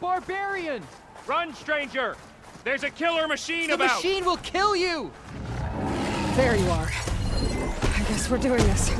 barbarians! Run, stranger! There's a killer machine The about! machine will kill you! There you are. I guess we're doing this.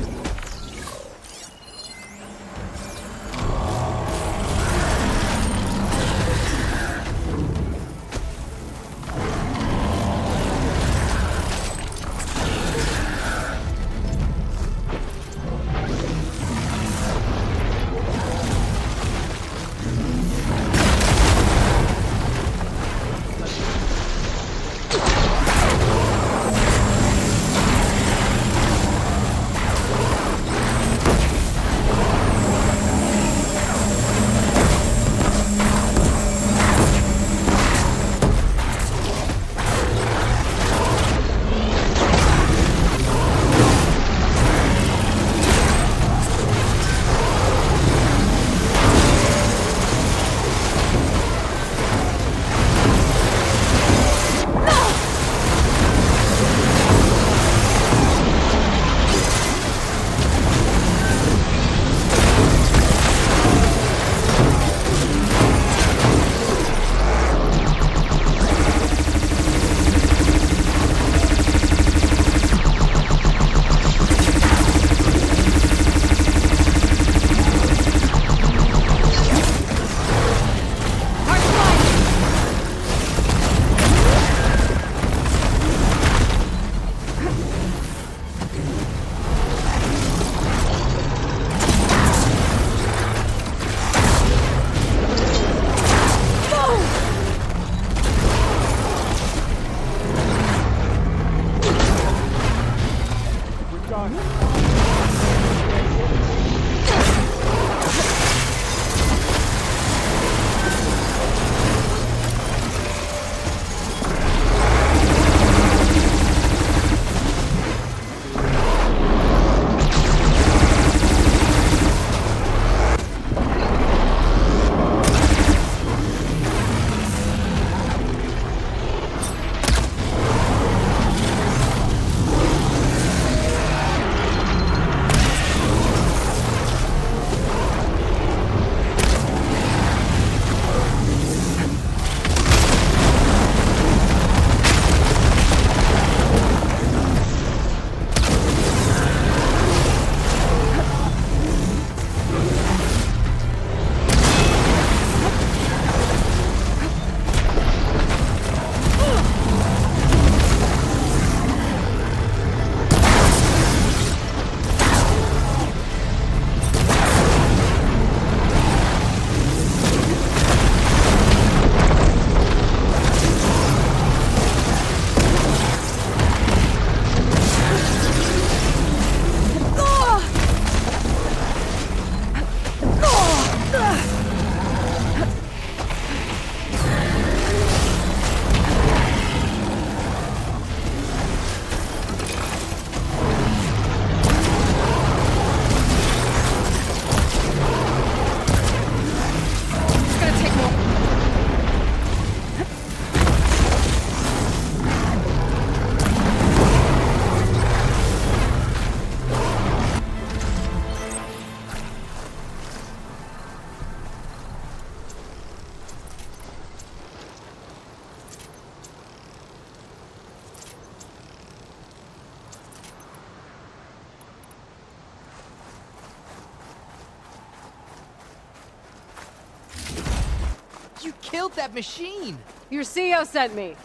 You killed that machine! Your CEO sent me.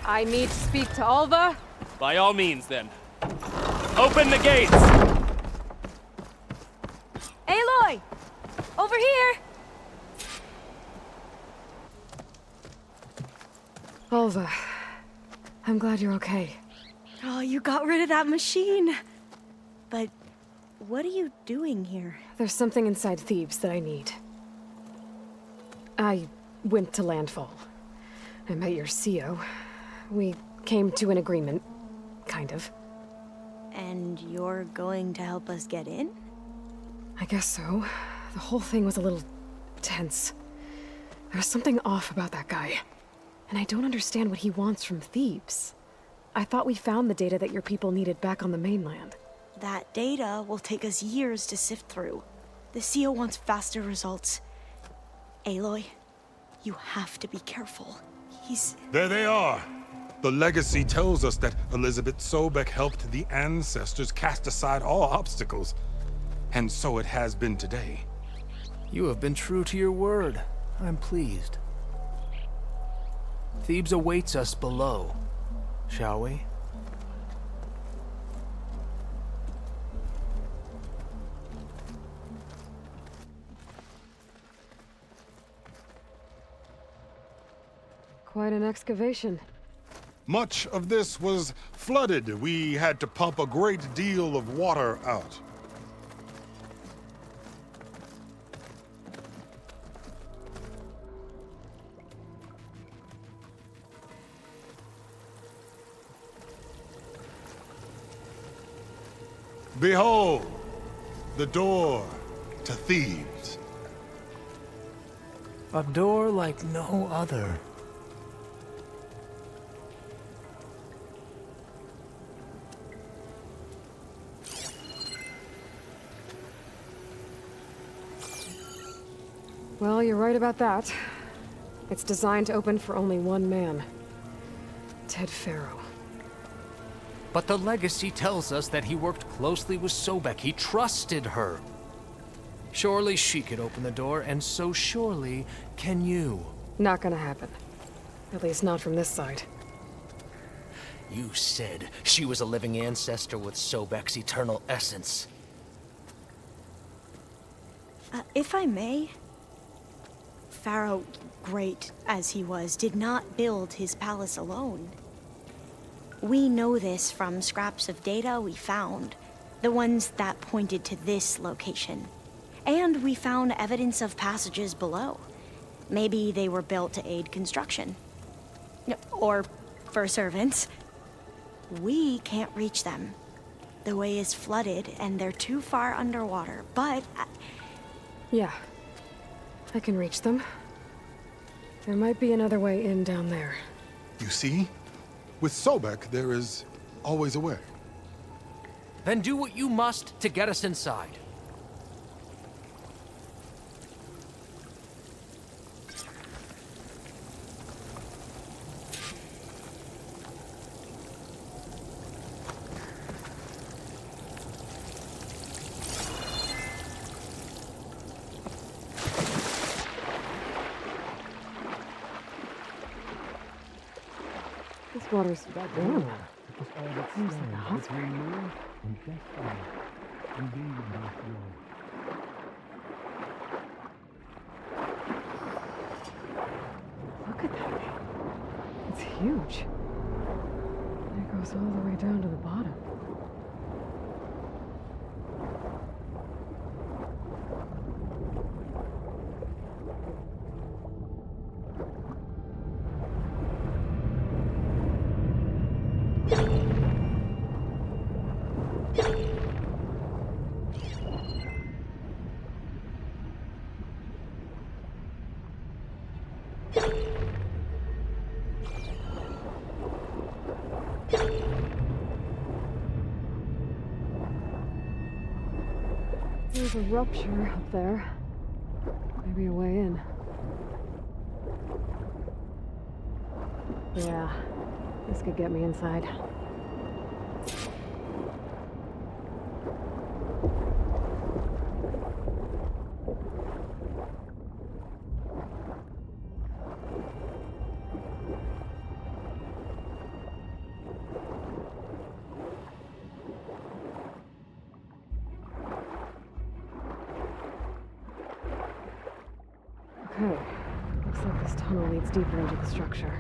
I need to speak to Alva. By all means, then. Open the gates! Aloy! Over here! Alva, I'm glad you're okay. Oh, you got rid of that machine. But what are you doing here? There's something inside Thebes that I need. I went to Landfall. I met your CEO. We came to an agreement, kind of. And you're going to help us get in? I guess so. The whole thing was a little tense. There was something off about that guy. And I don't understand what he wants from Thebes. I thought we found the data that your people needed back on the mainland. That data will take us years to sift through. The CEO wants faster results. Aloy, you have to be careful. He's... There they are. The legacy tells us that Elizabeth Sobek helped the ancestors cast aside all obstacles. And so it has been today. You have been true to your word. I'm pleased. Thebes awaits us below. Shall we? Quite an excavation. Much of this was flooded. We had to pump a great deal of water out. Behold, the door to Thebes. A door like no other. Well, you're right about that. It's designed to open for only one man. Ted Faro. But the legacy tells us that he worked closely with Sobek. He trusted her. Surely she could open the door, and so surely can you. Not gonna happen. At least not from this side. You said she was a living ancestor with Sobek's eternal essence. If I may, Faro, great as he was, did not build his palace alone. We know this from scraps of data we found, the ones that pointed to this location. And we found evidence of passages below. Maybe they were built to aid construction. Or for servants. We can't reach them. The way is flooded and they're too far underwater, but... Yeah. I can reach them. There might be another way in down there. You see? With Sobek, there is always a way. Then do what you must to get us inside. This water's warm. Seems like a hot spring. Look at that thing. It's huge. It goes all the way down to the bottom. There's a rupture up there. Maybe a way in. Yeah, this could get me inside. Okay, looks like this tunnel leads deeper into the structure.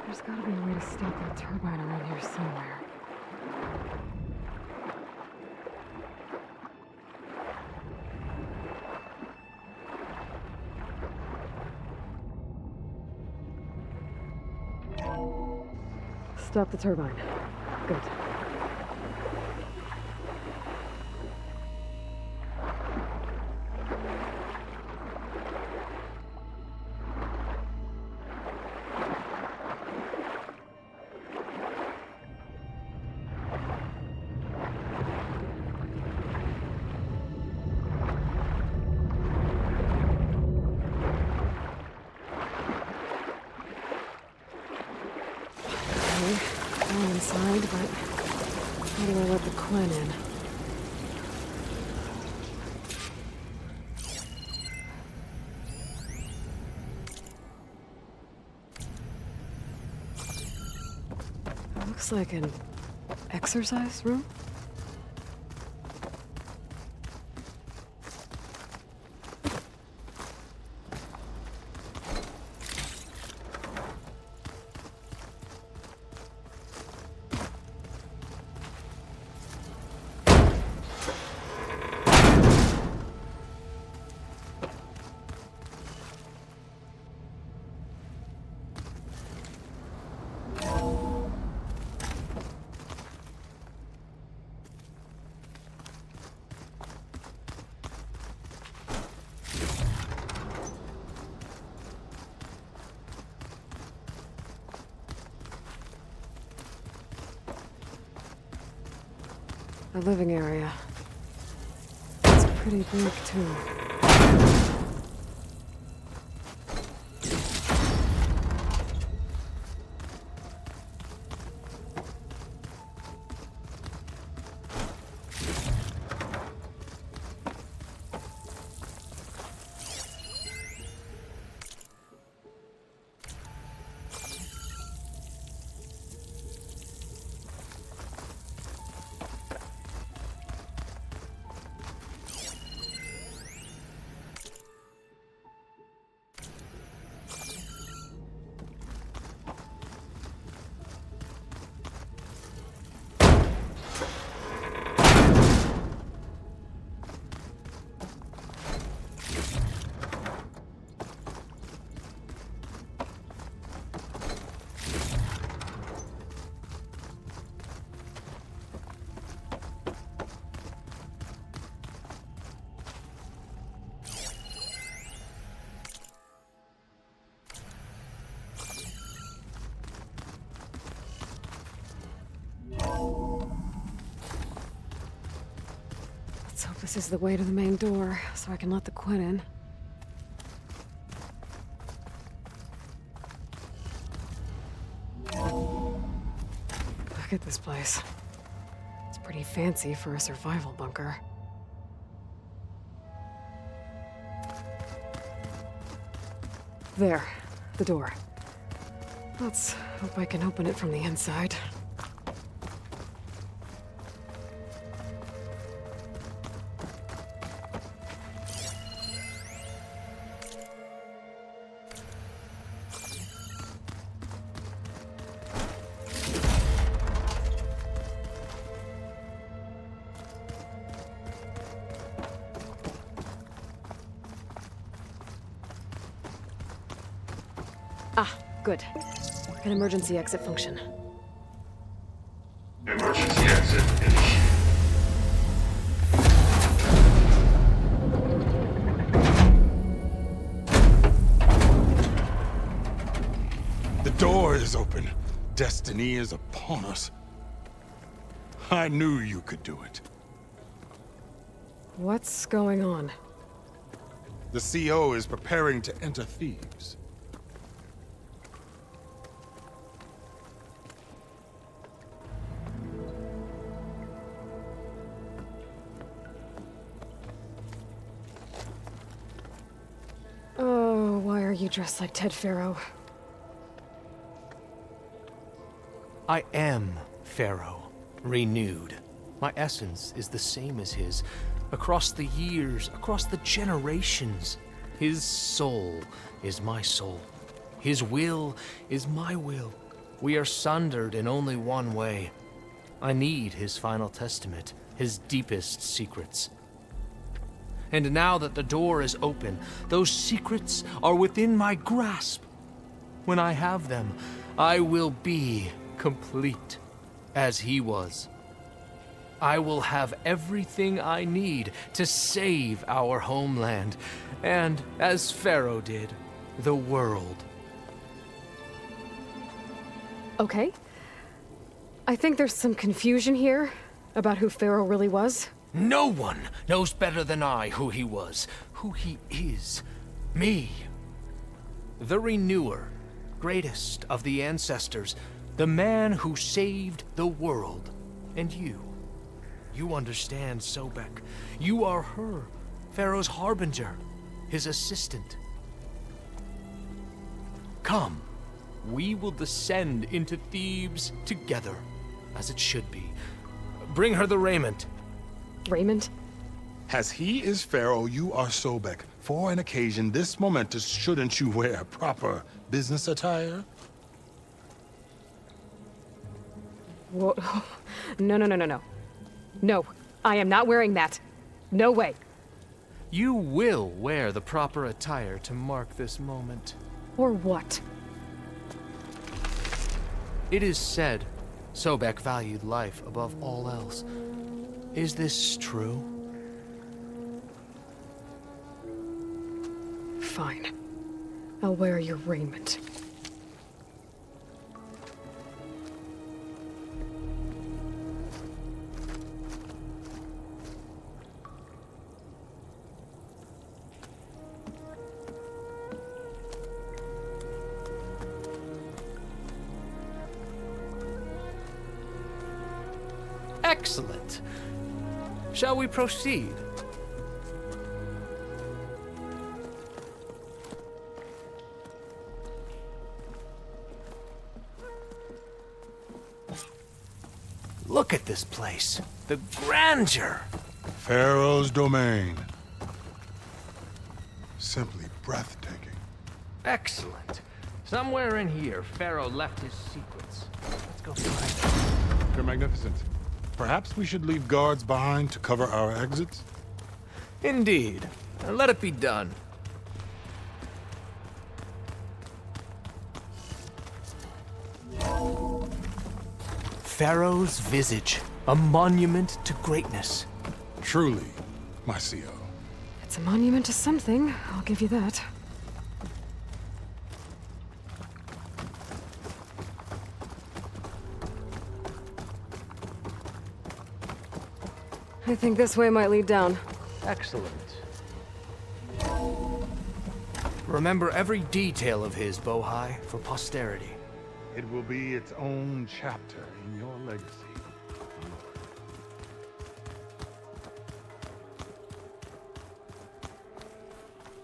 There's gotta be a way to stop that turbine around here somewhere. Stop the turbine. Good. Go inside, but how do I let the Quinn in? It looks like an exercise room. The living area. It's pretty big, too. Let's hope this is the way to the main door, so I can let the Quinn in. Look at this place. It's pretty fancy for a survival bunker. There, the door. Let's hope I can open it from the inside. Ah, good. An emergency exit function. Emergency exit initiated. The door is open. Destiny is upon us. I knew you could do it. What's going on? The CO is preparing to enter Thebes. Oh, why are you dressed like Ted Faro? I am Pharaoh, renewed. My essence is the same as his. Across the years, across the generations, his soul is my soul. His will is my will. We are sundered in only one way. I need his final testament, his deepest secrets. And now that the door is open, those secrets are within my grasp. When I have them, I will be complete, as he was. I will have everything I need to save our homeland, and, as Pharaoh did, the world. Okay. I think there's some confusion here about who Pharaoh really was. No one knows better than I who he was, who he is. Me. The Renewer, greatest of the ancestors, the man who saved the world. And you. You understand, Sobek. You are her, Pharaoh's harbinger, his assistant. Come, we will descend into Thebes together, as it should be. Bring her the raiment. Raymond? As he is Pharaoh, you are Sobek. For an occasion this momentous, shouldn't you wear proper business attire? Whoa. No. No, I am not wearing that. No way. You will wear the proper attire to mark this moment. Or what? It is said Sobek valued life above all else. Is this true? Fine. I'll wear your raiment. Excellent. Shall we proceed? Look at this place. The grandeur. Pharaoh's domain. Simply breathtaking. Excellent. Somewhere in here, Pharaoh left his secrets. Let's go find them. Your Magnificence. Perhaps we should leave guards behind to cover our exits? Indeed. Let it be done. Pharaoh's visage, a monument to greatness. Truly, my CO. It's a monument to something, I'll give you that. I think this way might lead down. Excellent. Remember every detail of his, Bohai, for posterity. It will be its own chapter in your legacy.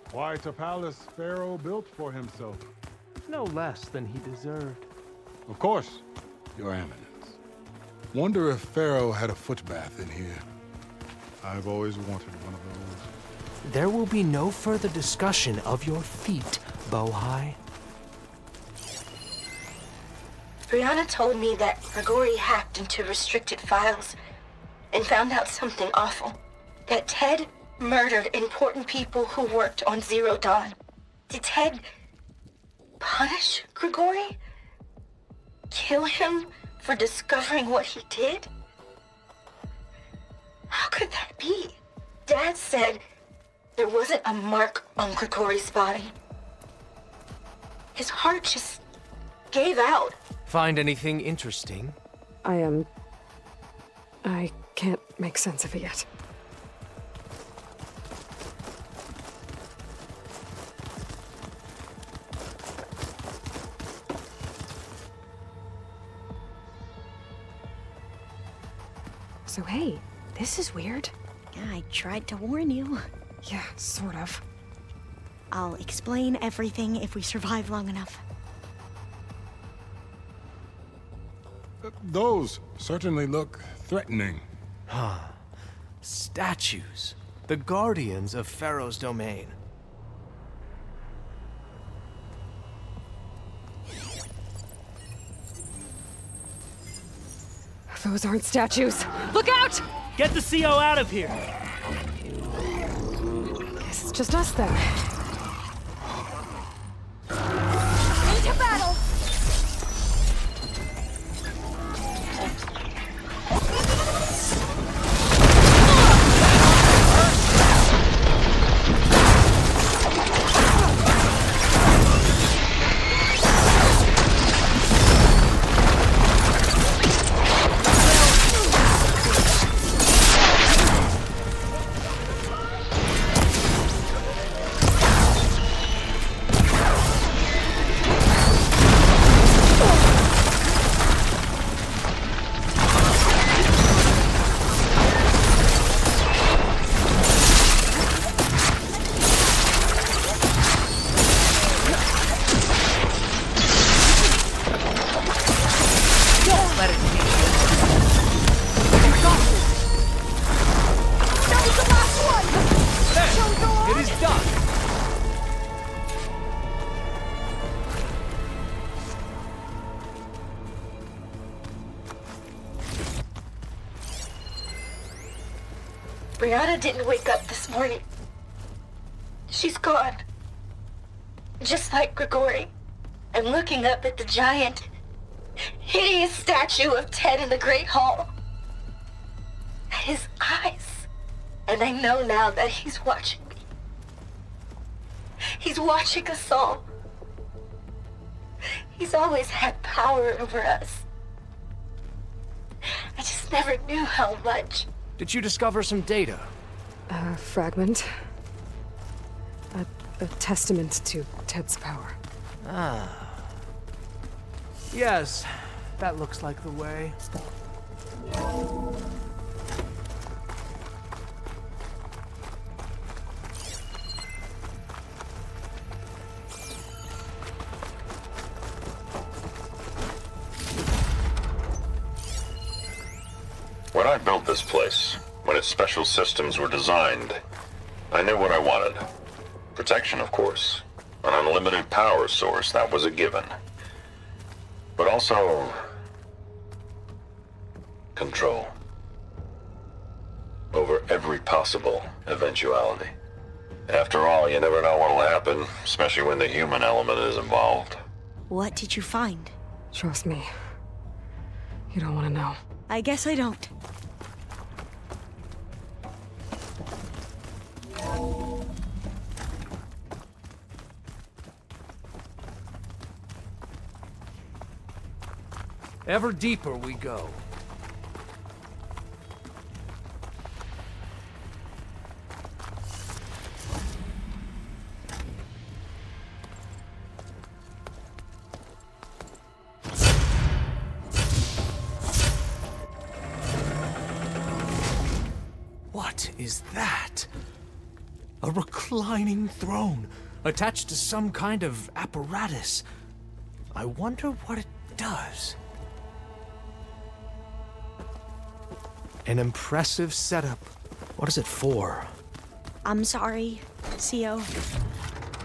Quite a palace Pharaoh built for himself. No less than he deserved. Of course, Your Eminence. Wonder if Pharaoh had a footbath in here. I've always wanted one of those. There will be no further discussion of your feet, Bohai. Brianna told me that Grigori hacked into restricted files and found out something awful. That Ted murdered important people who worked on Zero Dawn. Did Ted punish Grigori? Kill him for discovering what he did? How could that be? Dad said there wasn't a mark on Grigori's body. His heart just gave out. Find anything interesting? I can't make sense of it yet. So hey, this is weird. Yeah, I tried to warn you. Yeah, sort of. I'll explain everything if we survive long enough. Those certainly look threatening. Statues. The guardians of Pharaoh's domain. Those aren't statues. Look out! Get the CO out of here! Guess it's just us then. Into battle! Brianna didn't wake up this morning. She's gone. Just like Grigori. I'm looking up at the giant, hideous statue of Ted in the Great Hall. At his eyes. And I know now that he's watching me. He's watching us all. He's always had power over us. I just never knew how much. Did you discover some data? A fragment. A testament to Ted's power. Yes, that looks like the way. When I built this place, when its special systems were designed, I knew what I wanted. Protection, of course. An unlimited power source, that was a given. But also... control. Over every possible eventuality. After all, you never know what'll happen, especially when the human element is involved. What did you find? Trust me. You don't want to know. I guess I don't. Ever deeper we go. What is that? A reclining throne, attached to some kind of apparatus. I wonder what it does. An impressive setup. What is it for? I'm sorry, CO.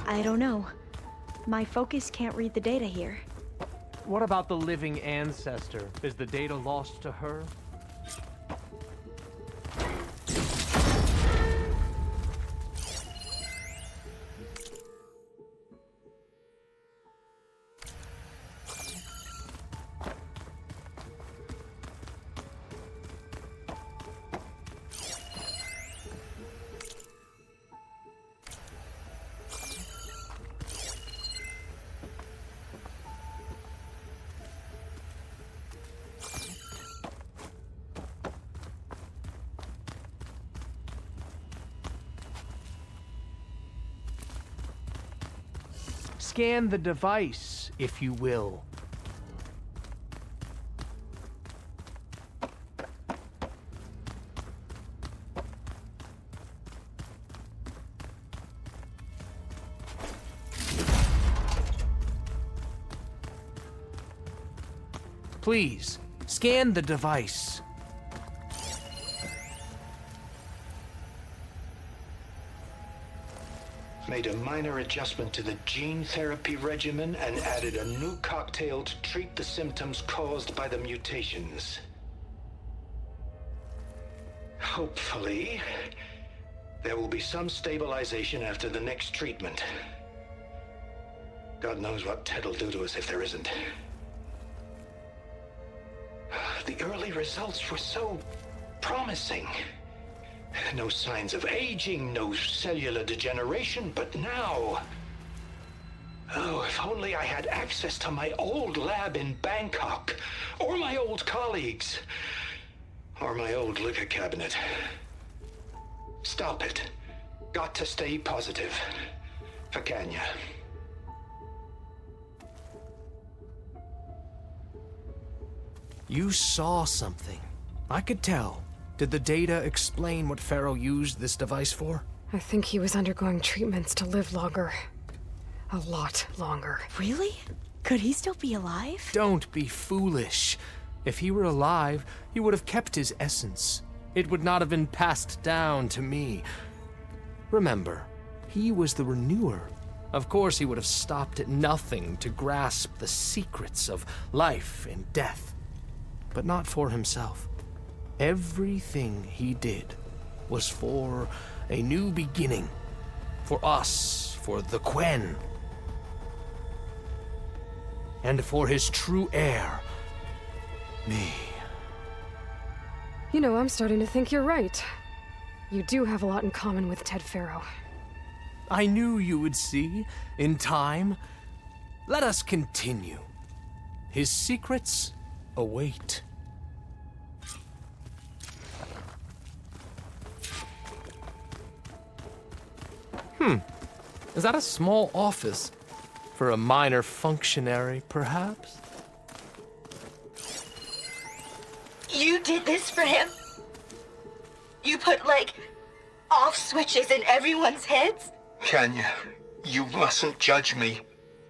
I don't know. My focus can't read the data here. What about the living ancestor? Is the data lost to her? Scan the device, if you will. Please, scan the device. Made a minor adjustment to the gene therapy regimen and added a new cocktail to treat the symptoms caused by the mutations. Hopefully, there will be some stabilization after the next treatment. God knows what Ted will do to us if there isn't. The early results were so promising. No signs of aging, no cellular degeneration, but now... Oh, if only I had access to my old lab in Bangkok, or my old colleagues, or my old liquor cabinet. Stop it. Got to stay positive. For Kenya. You saw something. I could tell. Did the data explain what Faro used this device for? I think he was undergoing treatments to live longer. A lot longer. Really? Could he still be alive? Don't be foolish. If he were alive, he would have kept his essence. It would not have been passed down to me. Remember, he was the renewer. Of course he would have stopped at nothing to grasp the secrets of life and death. But not for himself. Everything he did was for a new beginning. For us, for the Quen. And for his true heir, me. You know, I'm starting to think you're right. You do have a lot in common with Ted Faro. I knew you would see, in time. Let us continue. His secrets await. Is that a small office? For a minor functionary, perhaps? You did this for him? You put, like, off switches in everyone's heads? Kenya, you mustn't judge me.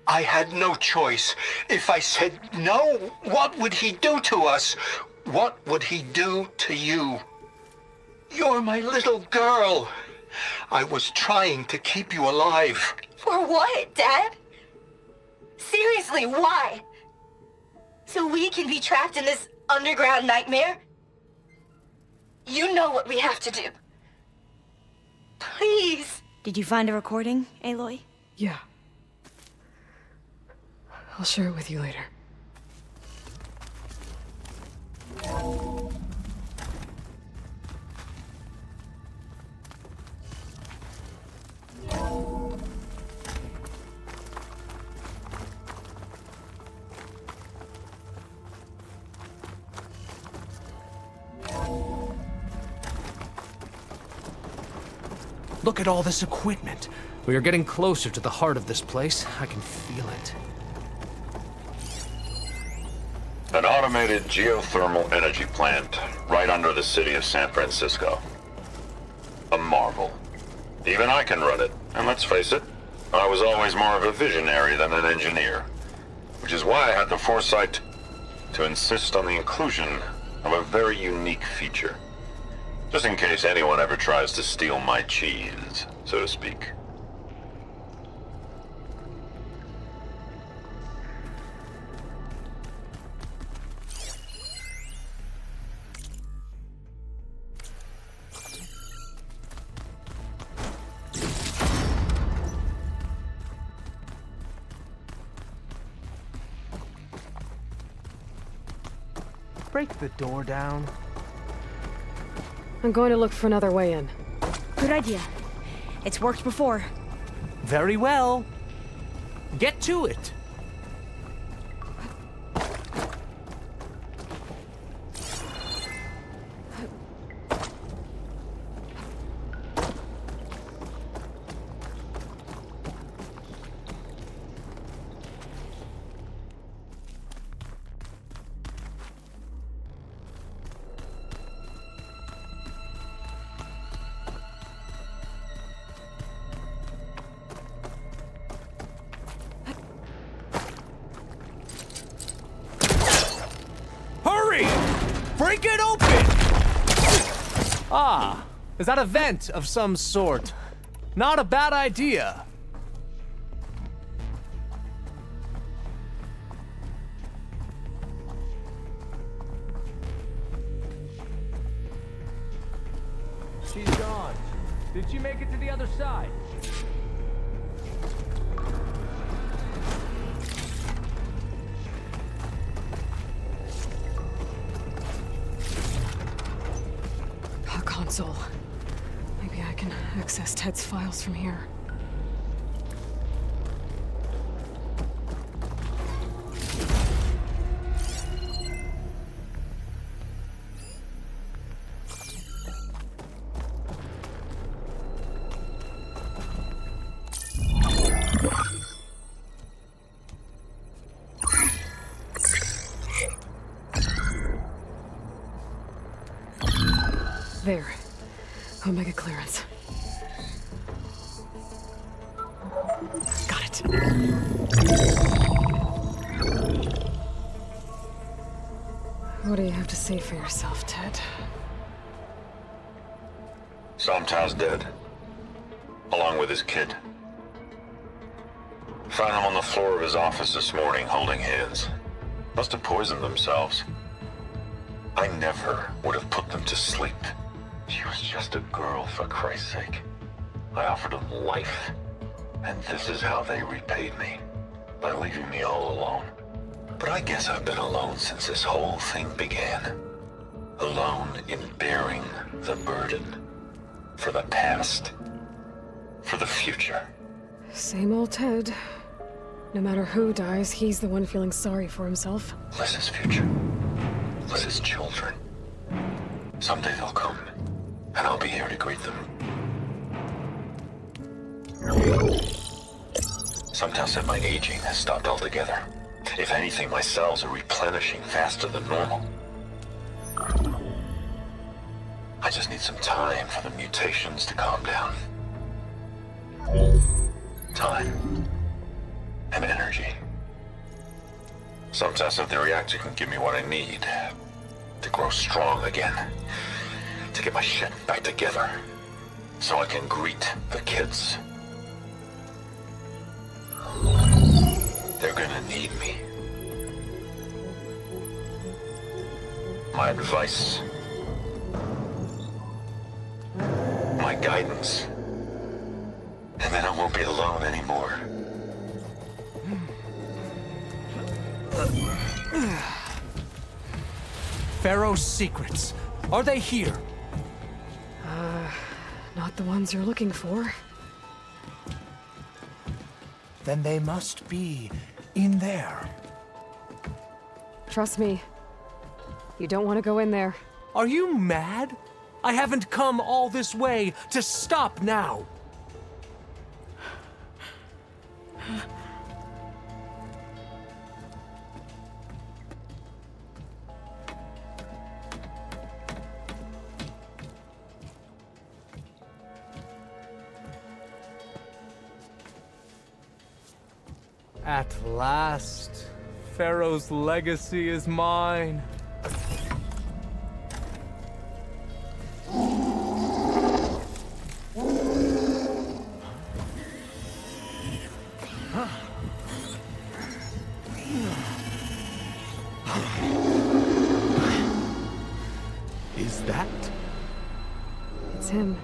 I had no choice. If I said no, what would he do to us? What would he do to you? You're my little girl. I was trying to keep you alive. For what, Dad? Seriously, why? So we can be trapped in this underground nightmare? You know what we have to do. Please. Did you find a recording, Aloy? Yeah. I'll share it with you later. Look at all this equipment. We are getting closer to the heart of this place. I can feel it. An automated geothermal energy plant right under the city of San Francisco. A marvel. Even I can run it, and let's face it, I was always more of a visionary than an engineer. Which is why I had the foresight to insist on the inclusion of a very unique feature. Just in case anyone ever tries to steal my cheese, so to speak. Break the door down. I'm going to look for another way in. Good idea. It's worked before. Very well. Get to it. Break it open! Ah, is that a vent of some sort? Not a bad idea. She's gone. Did she make it to the other side? Console. Maybe I can access Ted's files from here. There. Omega clearance. Got it. What do you have to say for yourself, Ted? Somtow's dead. Along with his kid. Found him on the floor of his office this morning, holding hands. Must have poisoned themselves. I never would have put them to sleep. She was just a girl, for Christ's sake. I offered them life, and this is how they repaid me, by leaving me all alone. But I guess I've been alone since this whole thing began. Alone in bearing the burden. For the past. For the future. Same old Ted. No matter who dies, he's the one feeling sorry for himself. Liz's future. Liz's children. Someday they'll come, and I'll be here to greet them. Some tell said my aging has stopped altogether. If anything, my cells are replenishing faster than normal. I just need some time for the mutations to calm down. Time. And energy. Some test of the reactor can give me what I need to grow strong again. To get my shit back together. So I can greet the kids. They're gonna need me. My advice. My guidance. And then I won't be alone anymore. Faro's secrets. Are they here? Not the ones you're looking for. Then they must be in there. Trust me. You don't want to go in there. Are you mad? I haven't come all this way to stop now. At last, Faro's legacy is mine. Is that? It's him.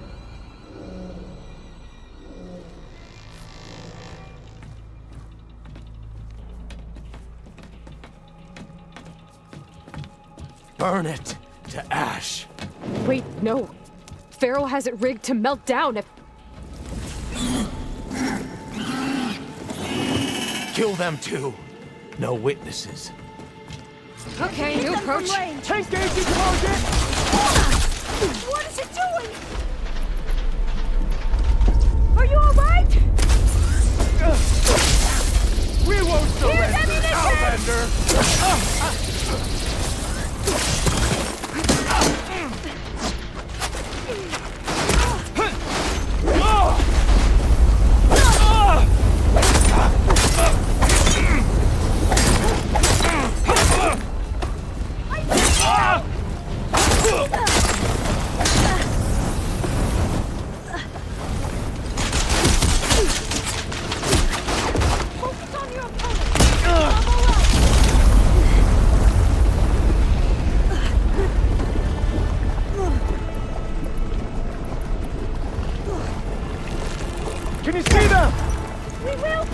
Burn it to ash. Wait, no. Faro has it rigged to melt down if... Kill them too. No witnesses. Okay, new approach. Take engine target! What is it doing? Are you alright? We won't surrender, ammunition! Outlander! Focus on your opponent. Can you see them? We will.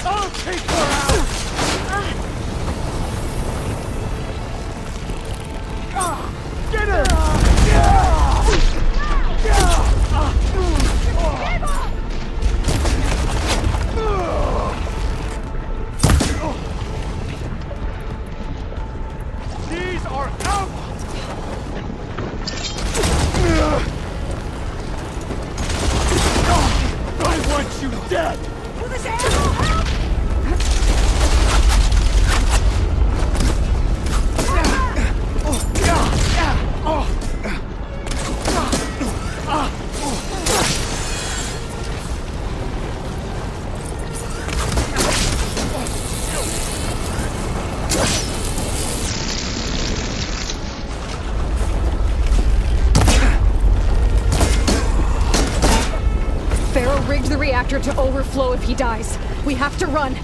I'll take her out! Get her! These are out! I want you dead! Will this ammo help? Faro rigged the reactor to overflow if he dies. We have to run.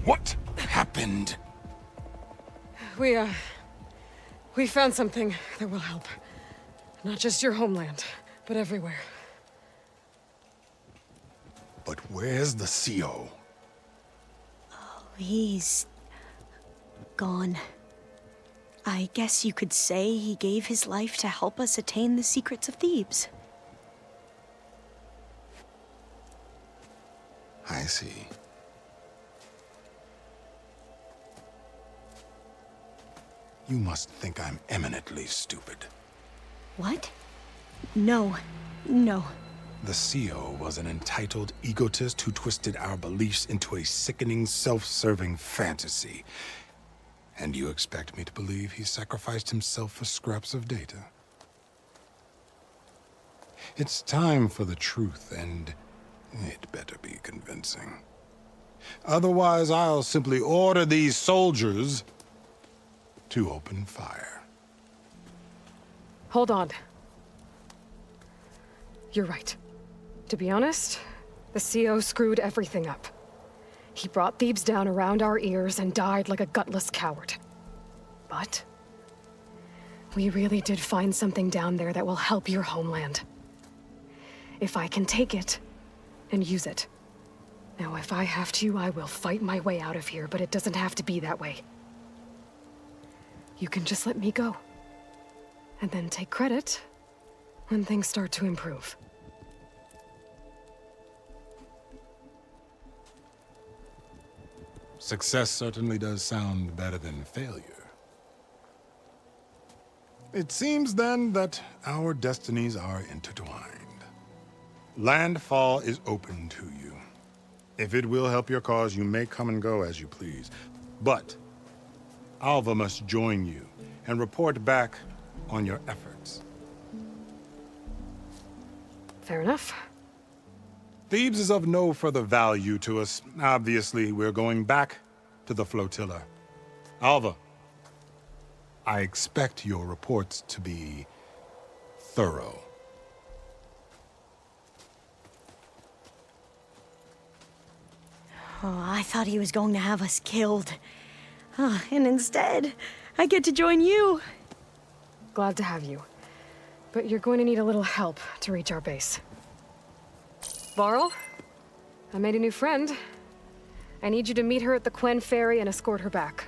What happened? We found something that will help. Not just your homeland, but everywhere. But where's the CO? He's gone. I guess you could say he gave his life to help us attain the secrets of Thebes. I see. You must think I'm eminently stupid. What? No. No. The CO was an entitled egotist who twisted our beliefs into a sickening, self-serving fantasy. And you expect me to believe he sacrificed himself for scraps of data? It's time for the truth, and it better be convincing. Otherwise, I'll simply order these soldiers to open fire. Hold on. You're right. To be honest, the CO screwed everything up. He brought Thebes down around our ears and died like a gutless coward. But we really did find something down there that will help your homeland. If I can take it and use it. Now, if I have to, I will fight my way out of here, but it doesn't have to be that way. You can just let me go. And then take credit when things start to improve. Success certainly does sound better than failure. It seems then that our destinies are intertwined. Landfall is open to you. If it will help your cause, you may come and go as you please. But Alva must join you and report back on your efforts. Fair enough. Thebes is of no further value to us. Obviously, we're going back to the flotilla. Alva, I expect your reports to be thorough. Oh, I thought he was going to have us killed. And instead, I get to join you. Glad to have you. But you're going to need a little help to reach our base. Varl, I made a new friend. I need you to meet her at the Quen Ferry and escort her back.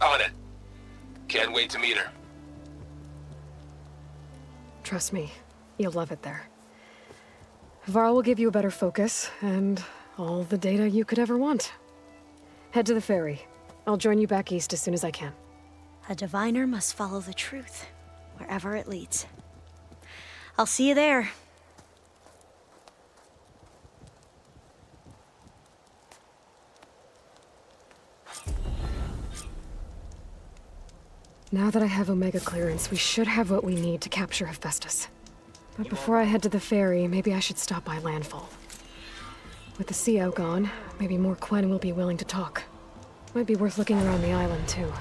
On it. Can't wait to meet her. Trust me, you'll love it there. Varl will give you a better focus, and all the data you could ever want. Head to the ferry. I'll join you back east as soon as I can. A diviner must follow the truth, wherever it leads. I'll see you there. Now that I have Omega clearance, we should have what we need to capture Hephaestus. But before I head to the ferry, maybe I should stop by Landfall. With the CO gone, maybe more Quen will be willing to talk. Might be worth looking around the island, too.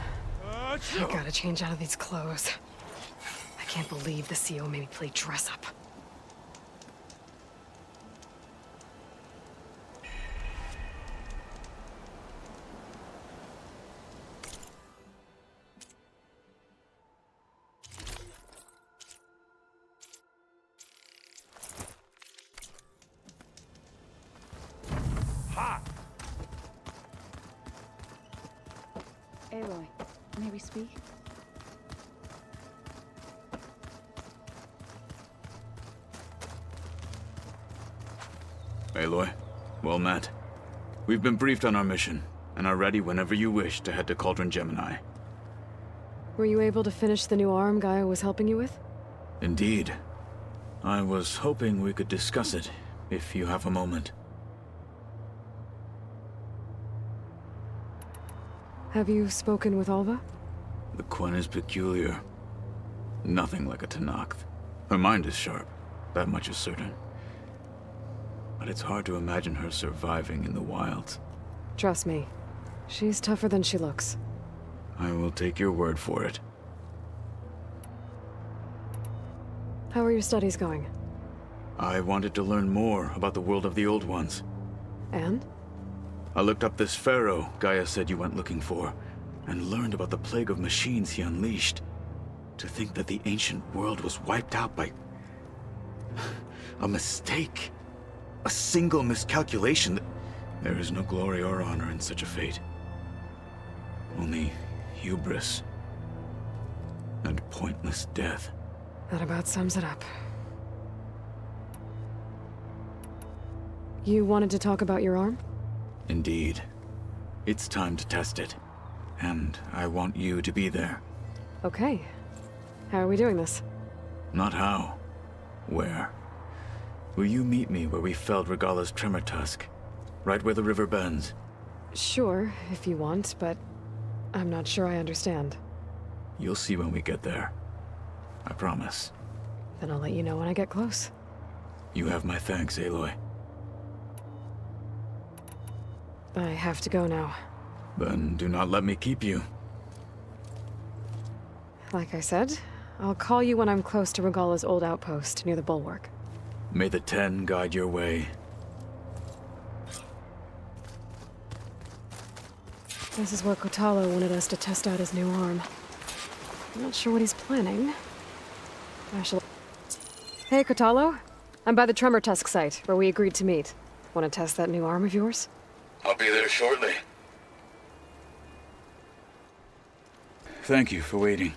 I gotta change out of these clothes. I can't believe the CO made me play dress up. Aloy, may we speak? Aloy, well met. We've been briefed on our mission, and are ready whenever you wish to head to Cauldron Gemini. Were you able to finish the new arm Gaia was helping you with? Indeed. I was hoping we could discuss it, if you have a moment. Have you spoken with Alva? The Quen is peculiar. Nothing like a Tenakth. Her mind is sharp, that much is certain. But it's hard to imagine her surviving in the wilds. Trust me, she's tougher than she looks. I will take your word for it. How are your studies going? I wanted to learn more about the world of the Old Ones. And? I looked up this Faro Gaia said you went looking for, and learned about the plague of machines he unleashed. To think that the ancient world was wiped out by a mistake. A single miscalculation. There is no glory or honor in such a fate. Only hubris and pointless death. That about sums it up. You wanted to talk about your arm? Indeed. It's time to test it. And I want you to be there. Okay. How are we doing this? Not how. Where? Will you meet me where we felled Regala's tremor tusk? Right where the river bends? Sure, if you want, but I'm not sure I understand. You'll see when we get there. I promise. Then I'll let you know when I get close. You have my thanks, Aloy. I have to go now. Then do not let me keep you. Like I said, I'll call you when I'm close to Regala's old outpost near the bulwark. May the Ten guide your way. This is where Kotalo wanted us to test out his new arm. I'm not sure what he's planning. I shall... Hey, Kotalo. I'm by the Tremor Tusk site, where we agreed to meet. Want to test that new arm of yours? I'll be there shortly. Thank you for waiting.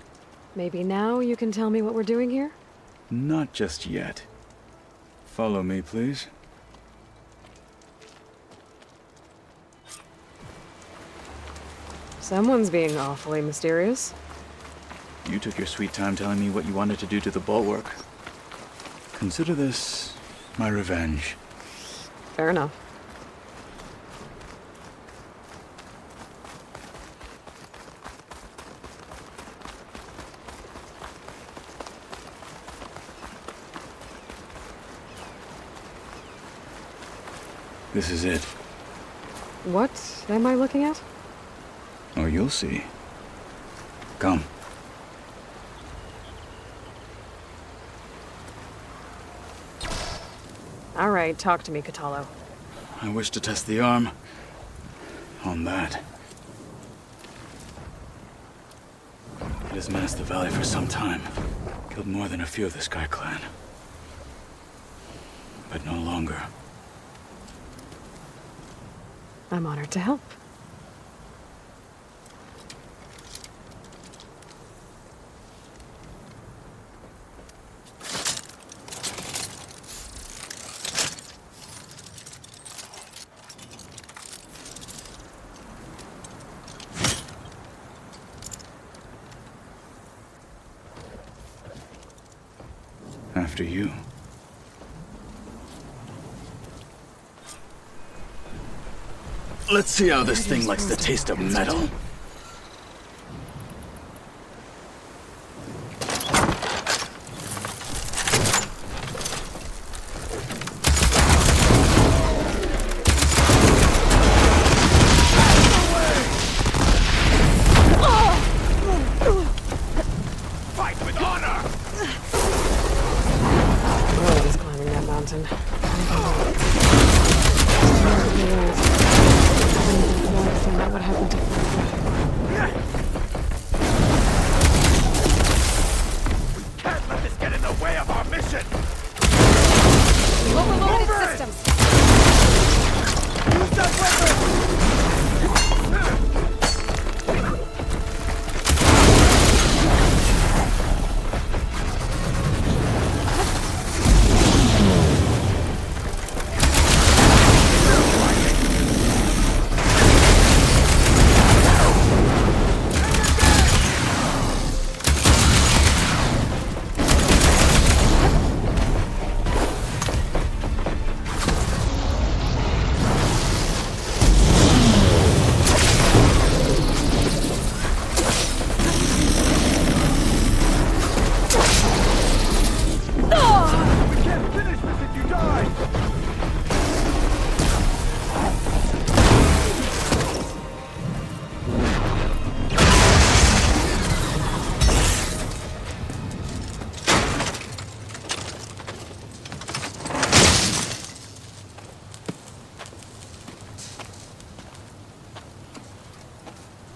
Maybe now you can tell me what we're doing here? Not just yet. Follow me, please. Someone's being awfully mysterious. You took your sweet time telling me what you wanted to do to the bulwark. Consider this my revenge. Fair enough. This is it. What am I looking at? Oh, you'll see. Come. All right, talk to me, Kotalo. I wish to test the arm on that. It has menaced the valley for some time. Killed more than a few of the Sky Clan. But no longer. I'm honored to help. After you. Let's see how this thing likes the taste of metal. Fight with honor! No one's climbing that mountain. What happened to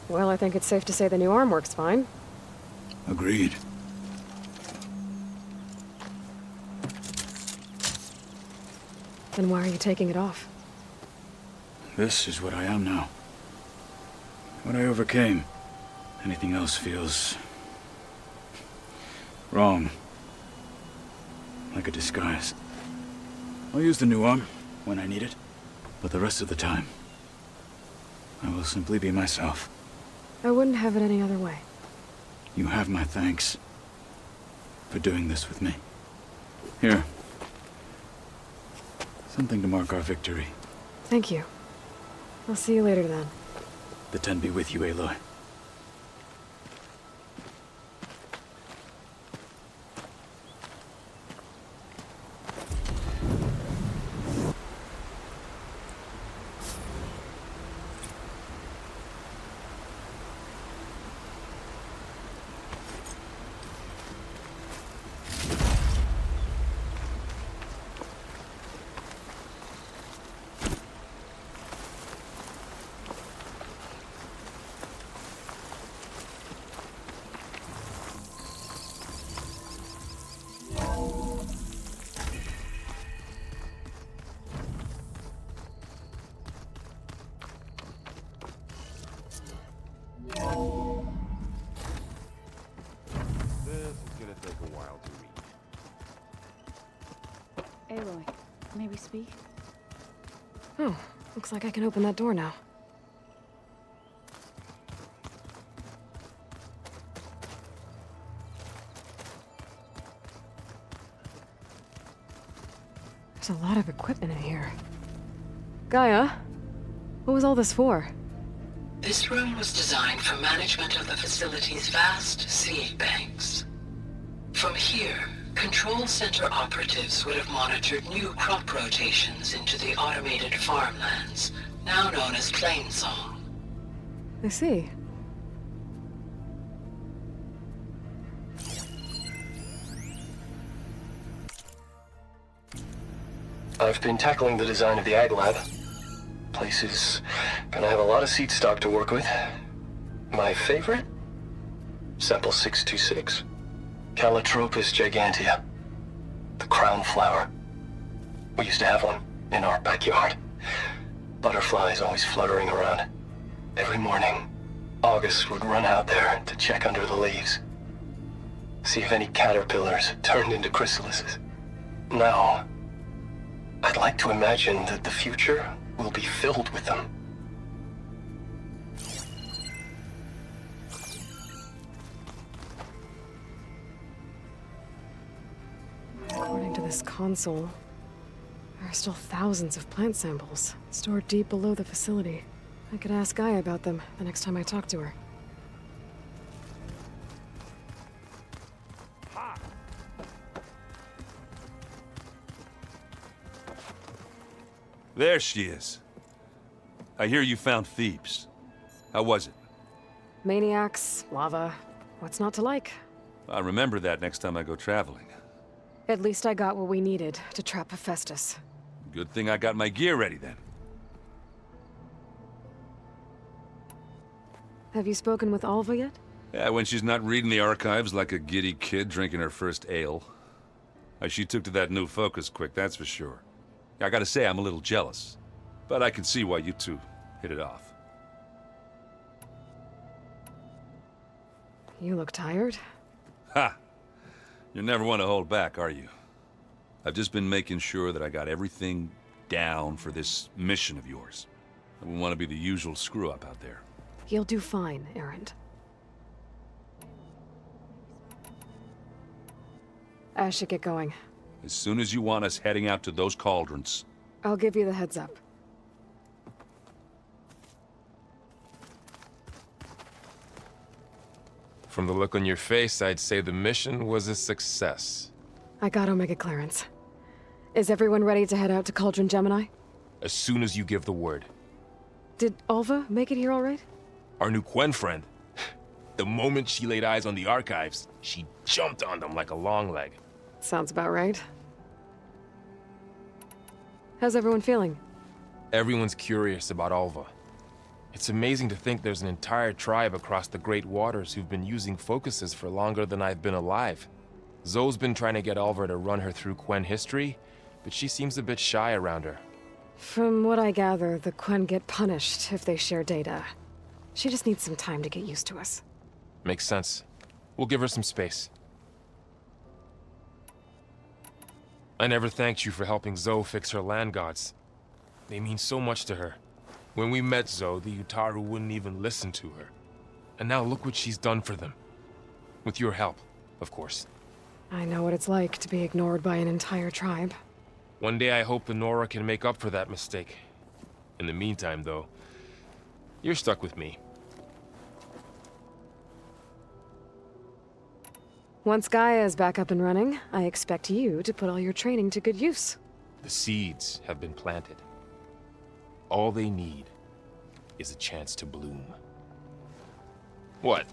Well, I think it's safe to say the new arm works fine. Agreed. Then why are you taking it off? This is what I am now. What I overcame. Anything else feels... wrong. Like a disguise. I'll use the new arm when I need it, but the rest of the time, I will simply be myself. I wouldn't have it any other way. You have my thanks for doing this with me. Here. Something to mark our victory. Thank you. I'll see you later then. The Ten be with you, Aloy. Aloy, may we speak? Oh, looks like I can open that door now. There's a lot of equipment in here. Gaia, what was all this for? This room was designed for management of the facility's vast seed banks. From here, Control Center operatives would have monitored new crop rotations into the automated farmlands, now known as Plainsong. I see. I've been tackling the design of the Ag Lab. Place is gonna have a lot of seed stock to work with. My favorite? Sample 626. Calotropis gigantea. The crown flower. We used to have one in our backyard. Butterflies always fluttering around. Every morning, August would run out there to check under the leaves. See if any caterpillars had turned into chrysalises. Now, I'd like to imagine that the future will be filled with them. According to this console, there are still thousands of plant samples stored deep below the facility. I could ask Gaia about them the next time I talk to her. There she is. I hear you found Thebes. How was it? Maniacs, lava, what's not to like? I'll remember that next time I go traveling. At least I got what we needed to trap Hephaestus. Good thing I got my gear ready then. Have you spoken with Alva yet? Yeah, when she's not reading the archives like a giddy kid drinking her first ale. She took to that new focus quick, that's for sure. I gotta say, I'm a little jealous. But I can see why you two hit it off. You look tired. Ha! You never want to hold back, are you? I've just been making sure that I got everything down for this mission of yours. I wouldn't want to be the usual screw-up out there. You'll do fine, Erend. I should get going. As soon as you want us heading out to those cauldrons. I'll give you the heads up. From the look on your face, I'd say the mission was a success. I got Omega clearance. Is everyone ready to head out to Cauldron Gemini? As soon as you give the word. Did Alva make it here all right? Our new Quen friend. The moment she laid eyes on the archives, she jumped on them like a long leg. Sounds about right. How's everyone feeling? Everyone's curious about Alva. It's amazing to think there's an entire tribe across the Great Waters who've been using focuses for longer than I've been alive. Zoe's been trying to get Oliver to run her through Quen history, but she seems a bit shy around her. From what I gather, the Quen get punished if they share data. She just needs some time to get used to us. Makes sense. We'll give her some space. I never thanked you for helping Zoe fix her land gods. They mean so much to her. When we met Zoe, the Utaru wouldn't even listen to her. And now look what she's done for them. With your help, of course. I know what it's like to be ignored by an entire tribe. One day I hope the Nora can make up for that mistake. In the meantime, though, you're stuck with me. Once Gaia is back up and running, I expect you to put all your training to good use. The seeds have been planted. All they need is a chance to bloom. What?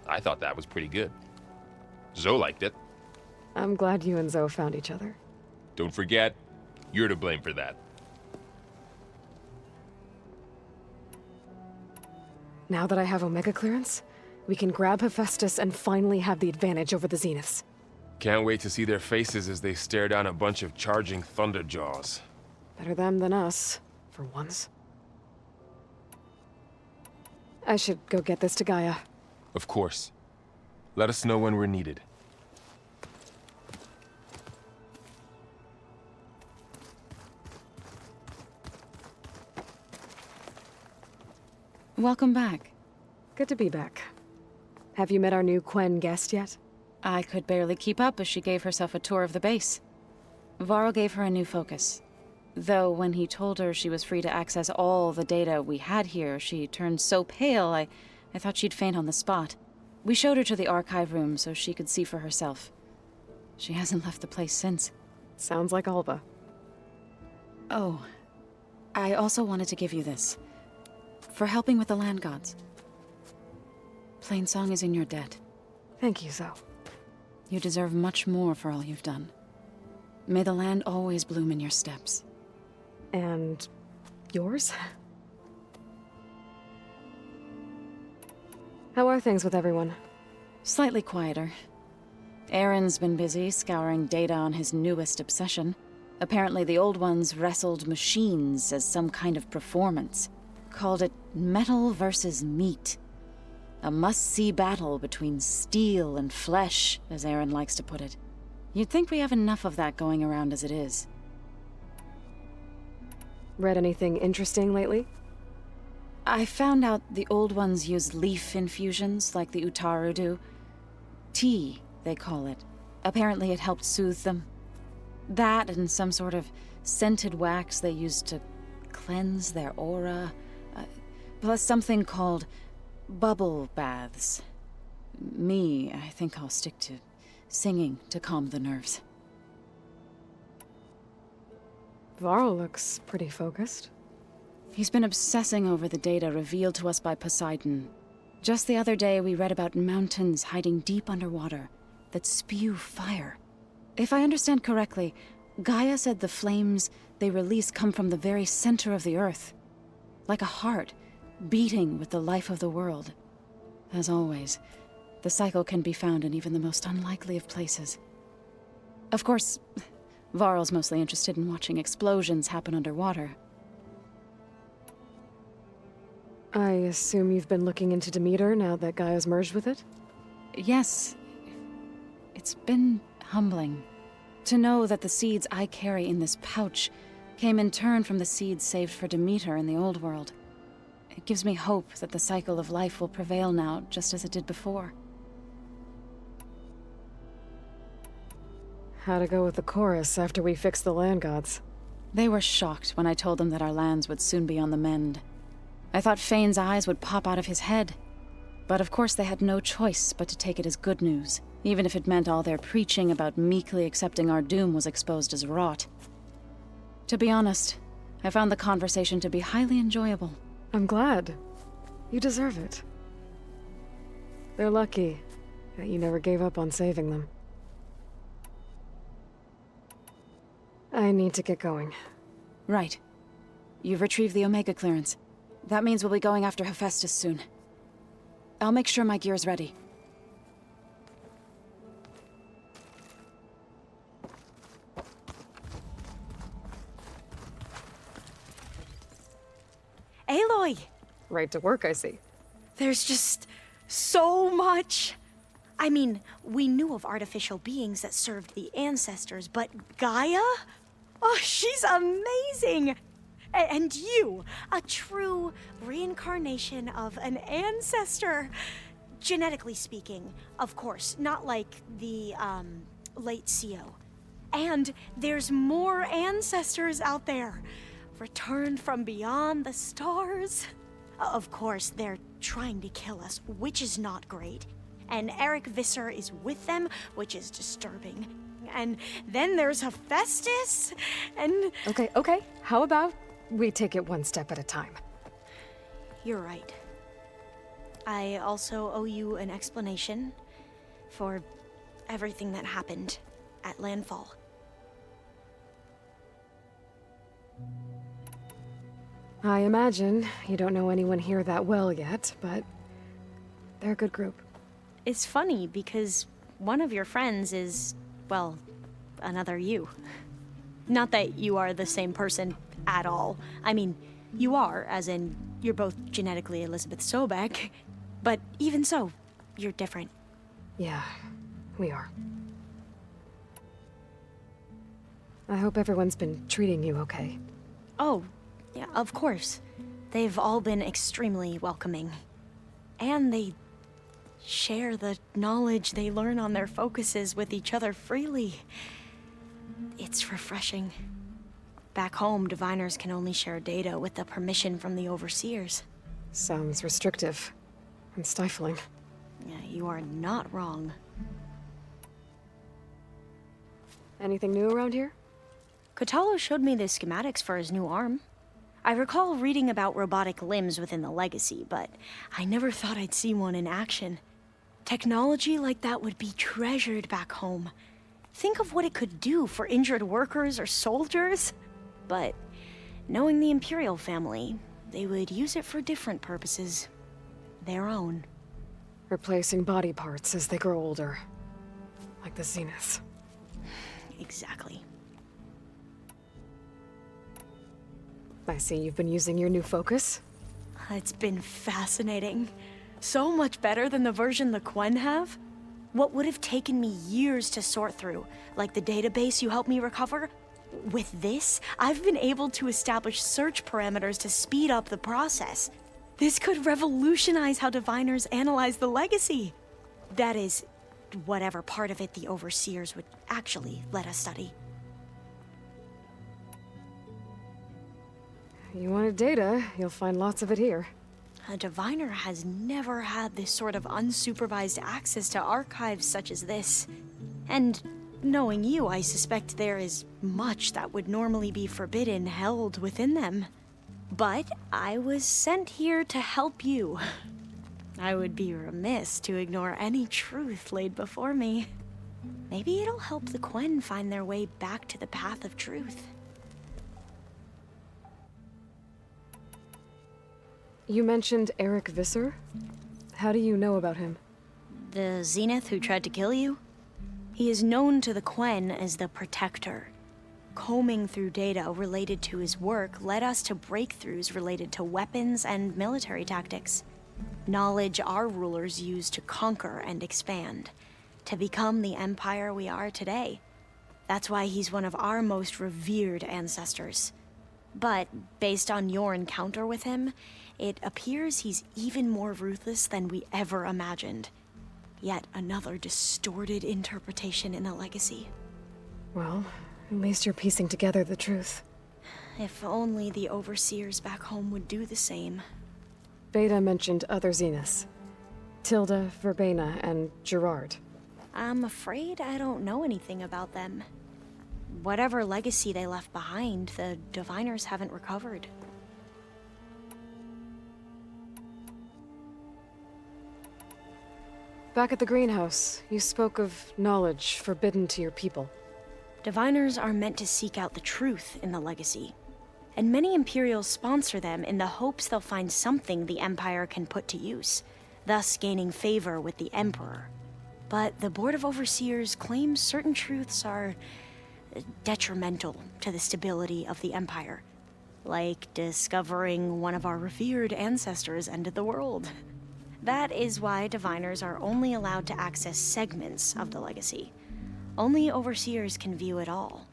I thought that was pretty good. Zoe liked it. I'm glad you and Zoe found each other. Don't forget, you're to blame for that. Now that I have Omega clearance, we can grab Hephaestus and finally have the advantage over the Zeniths. Can't wait to see their faces as they stare down a bunch of charging Thunderjaws. Better them than us, for once. I should go get this to Gaia. Of course. Let us know when we're needed. Welcome back. Good to be back. Have you met our new Quen guest yet? I could barely keep up as she gave herself a tour of the base. Varl gave her a new focus. Though when he told her she was free to access all the data we had here, she turned so pale I thought she'd faint on the spot. We showed her to the archive room so she could see for herself. She hasn't left the place since. Sounds like Alba. Oh, I also wanted to give you this. For helping with the land gods. Plainsong is in your debt. Thank you, Zoe. You deserve much more for all you've done. May the land always bloom in your steps. And yours? How are things with everyone? Slightly quieter. Aaron's been busy scouring data on his newest obsession. Apparently the old ones wrestled machines as some kind of performance. Called it metal versus meat. A must-see battle between steel and flesh, as Aaron likes to put it. You'd think we have enough of that going around as it is. Read anything interesting lately? I found out the old ones use leaf infusions like the Utaru do. Tea, they call it. Apparently it helped soothe them. That and some sort of scented wax they used to cleanse their aura. Plus something called bubble baths. I think I'll stick to singing to calm the nerves. Varl looks pretty focused. He's been obsessing over the data revealed to us by Poseidon. Just the other day, we read about mountains hiding deep underwater that spew fire. If I understand correctly, Gaia said the flames they release come from the very center of the earth. Like a heart, beating with the life of the world. As always, the cycle can be found in even the most unlikely of places. Of course, Varl's mostly interested in watching explosions happen underwater. I assume you've been looking into Demeter now that Gaia's merged with it? Yes. It's been humbling. To know that the seeds I carry in this pouch came in turn from the seeds saved for Demeter in the old world. It gives me hope that the cycle of life will prevail now, just as it did before. How'd it go with the chorus after we fixed the land gods? They were shocked when I told them that our lands would soon be on the mend. I thought Fane's eyes would pop out of his head. But of course they had no choice but to take it as good news, even if it meant all their preaching about meekly accepting our doom was exposed as rot. To be honest, I found the conversation to be highly enjoyable. I'm glad. You deserve it. They're lucky that you never gave up on saving them. I need to get going. Right. You've retrieved the Omega clearance. That means we'll be going after Hephaestus soon. I'll make sure my gear's ready. Aloy! Right to work, I see. There's just so much. I mean, we knew of artificial beings that served the ancestors, but Gaia? Oh, she's amazing! And you, a true reincarnation of an ancestor. Genetically speaking, of course, not like the, late CO. And there's more ancestors out there, returned from beyond the stars. Of course, they're trying to kill us, which is not great. And Eric Visser is with them, which is disturbing. And then there's Hephaestus, and... Okay. How about we take it one step at a time? You're right. I also owe you an explanation for everything that happened at Landfall. I imagine you don't know anyone here that well yet, but they're a good group. It's funny because one of your friends is, well, another you. Not that you are the same person at all. I mean, you are, as in, you're both genetically Elizabeth Sobek, but even so, you're different. Yeah, we are. I hope everyone's been treating you okay. Oh, yeah, of course. They've all been extremely welcoming. And they share the knowledge they learn on their focuses with each other freely. It's refreshing. Back home, diviners can only share data with the permission from the overseers. Sounds restrictive and stifling. Yeah, you are not wrong. Anything new around here? Kotalo showed me the schematics for his new arm. I recall reading about robotic limbs within the Legacy, but I never thought I'd see one in action. Technology like that would be treasured back home. Think of what it could do for injured workers or soldiers. But knowing the Imperial family, they would use it for different purposes. Their own. Replacing body parts as they grow older. Like the Zeniths. Exactly. I see you've been using your new focus. It's been fascinating. So much better than the version the Quen have. What would have taken me years to sort through, like the database you helped me recover, with this, I've been able to establish search parameters to speed up the process. This could revolutionize how diviners analyze the Legacy. That is, whatever part of it the overseers would actually let us study. You wanted data, you'll find lots of it here. A diviner has never had this sort of unsupervised access to archives such as this. And knowing you, I suspect there is much that would normally be forbidden held within them. But I was sent here to help you. I would be remiss to ignore any truth laid before me. Maybe it'll help the Quen find their way back to the path of truth. You mentioned Eric Visser? How do you know about him? The Zenith who tried to kill you? He is known to the Quen as the Protector. Combing through data related to his work led us to breakthroughs related to weapons and military tactics. Knowledge our rulers used to conquer and expand, to become the empire we are today. That's why he's one of our most revered ancestors. But based on your encounter with him, it appears he's even more ruthless than we ever imagined. Yet another distorted interpretation in the Legacy. Well, at least you're piecing together the truth. If only the overseers back home would do the same. Beta mentioned other Zeniths. Tilda, Verbena, and Gerard. I'm afraid I don't know anything about them. Whatever legacy they left behind, the diviners haven't recovered. Back at the greenhouse, you spoke of knowledge forbidden to your people. Diviners are meant to seek out the truth in the Legacy. and many Imperials sponsor them in the hopes they'll find something the Empire can put to use, thus gaining favor with the Emperor. But the Board of Overseers claims certain truths are detrimental to the stability of the Empire, like discovering one of our revered ancestors ended the world. That is why diviners are only allowed to access segments of the legacy. Only Overseers can view it all.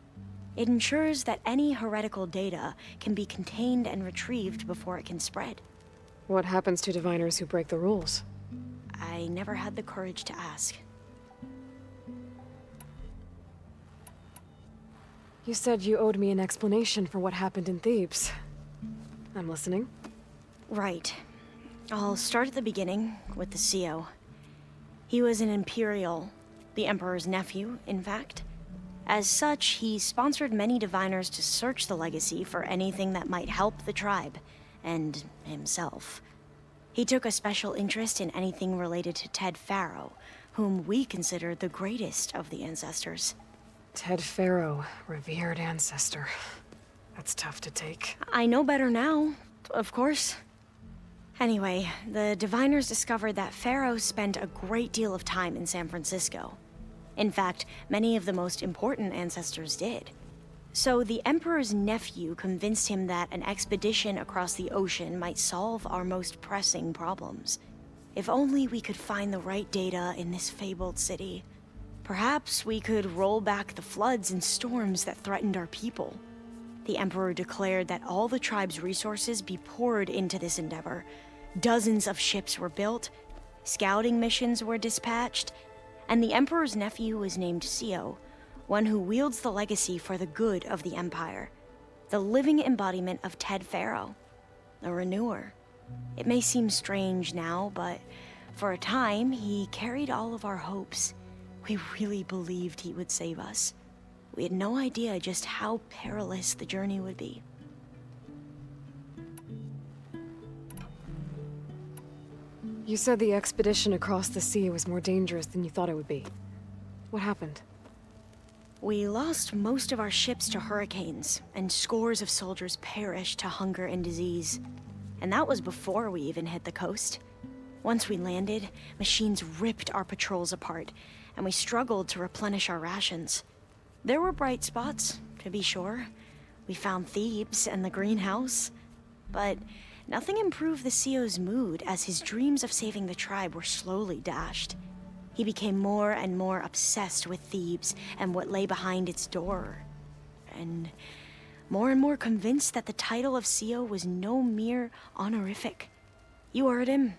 It ensures that any heretical data can be contained and retrieved before it can spread. What happens to diviners who break the rules? I never had the courage to ask. You said you owed me an explanation for what happened in Thebes. I'm listening. Right. I'll start at the beginning, with the CEO. He was an Imperial, the Emperor's nephew, in fact. As such, he sponsored many diviners to search the legacy for anything that might help the tribe, and himself. He took a special interest in anything related to Ted Faro, whom we consider the greatest of the ancestors. Ted Faro, revered ancestor. That's tough to take. I know better now, of course. Anyway, the diviners discovered that Faro spent a great deal of time in San Francisco. In fact, many of the most important ancestors did. So the Emperor's nephew convinced him that an expedition across the ocean might solve our most pressing problems. If only we could find the right data in this fabled city. Perhaps we could roll back the floods and storms that threatened our people. The Emperor declared that all the tribe's resources be poured into this endeavor. Dozens of ships were built, scouting missions were dispatched, and the Emperor's nephew was named CEO, one who wields the legacy for the good of the Empire. The living embodiment of Ted Faro, a renewer. It may seem strange now, but for a time, he carried all of our hopes. We really believed he would save us. We had no idea just how perilous the journey would be. You said the expedition across the sea was more dangerous than you thought it would be. What happened? We lost most of our ships to hurricanes, and scores of soldiers perished to hunger and disease. And that was before we even hit the coast. Once we landed, machines ripped our patrols apart, and we struggled to replenish our rations. There were bright spots, to be sure. We found Thebes and the greenhouse. But nothing improved the CEO's mood as his dreams of saving the tribe were slowly dashed. He became more and more obsessed with Thebes and what lay behind its door. And more convinced that the title of CEO was no mere honorific. You heard him,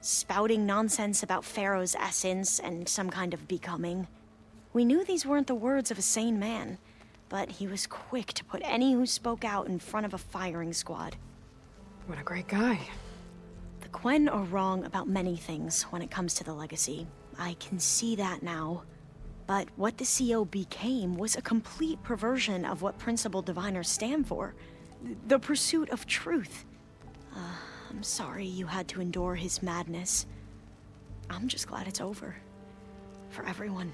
spouting nonsense about Pharaoh's essence and some kind of becoming. We knew these weren't the words of a sane man, but he was quick to put any who spoke out in front of a firing squad. What a great guy. The Quen are wrong about many things when it comes to the legacy. I can see that now. But what the CEO became was a complete perversion of what principal diviners stand for. The pursuit of truth. I'm sorry you had to endure his madness. I'm just glad it's over. For everyone.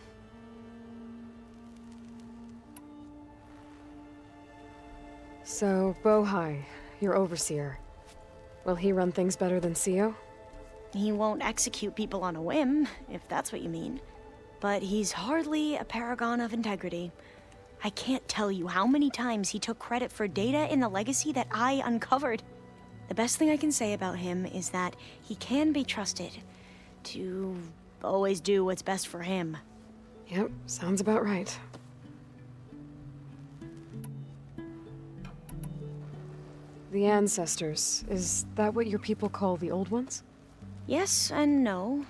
So, Bohai, your overseer. Will he run things better than CEO? He won't execute people on a whim, if that's what you mean. But he's hardly a paragon of integrity. I can't tell you how many times he took credit for data in the legacy that I uncovered. The best thing I can say about him is that he can be trusted to always do what's best for him. Yep, sounds about right. The ancestors, is that what your people call the old ones? Yes and no.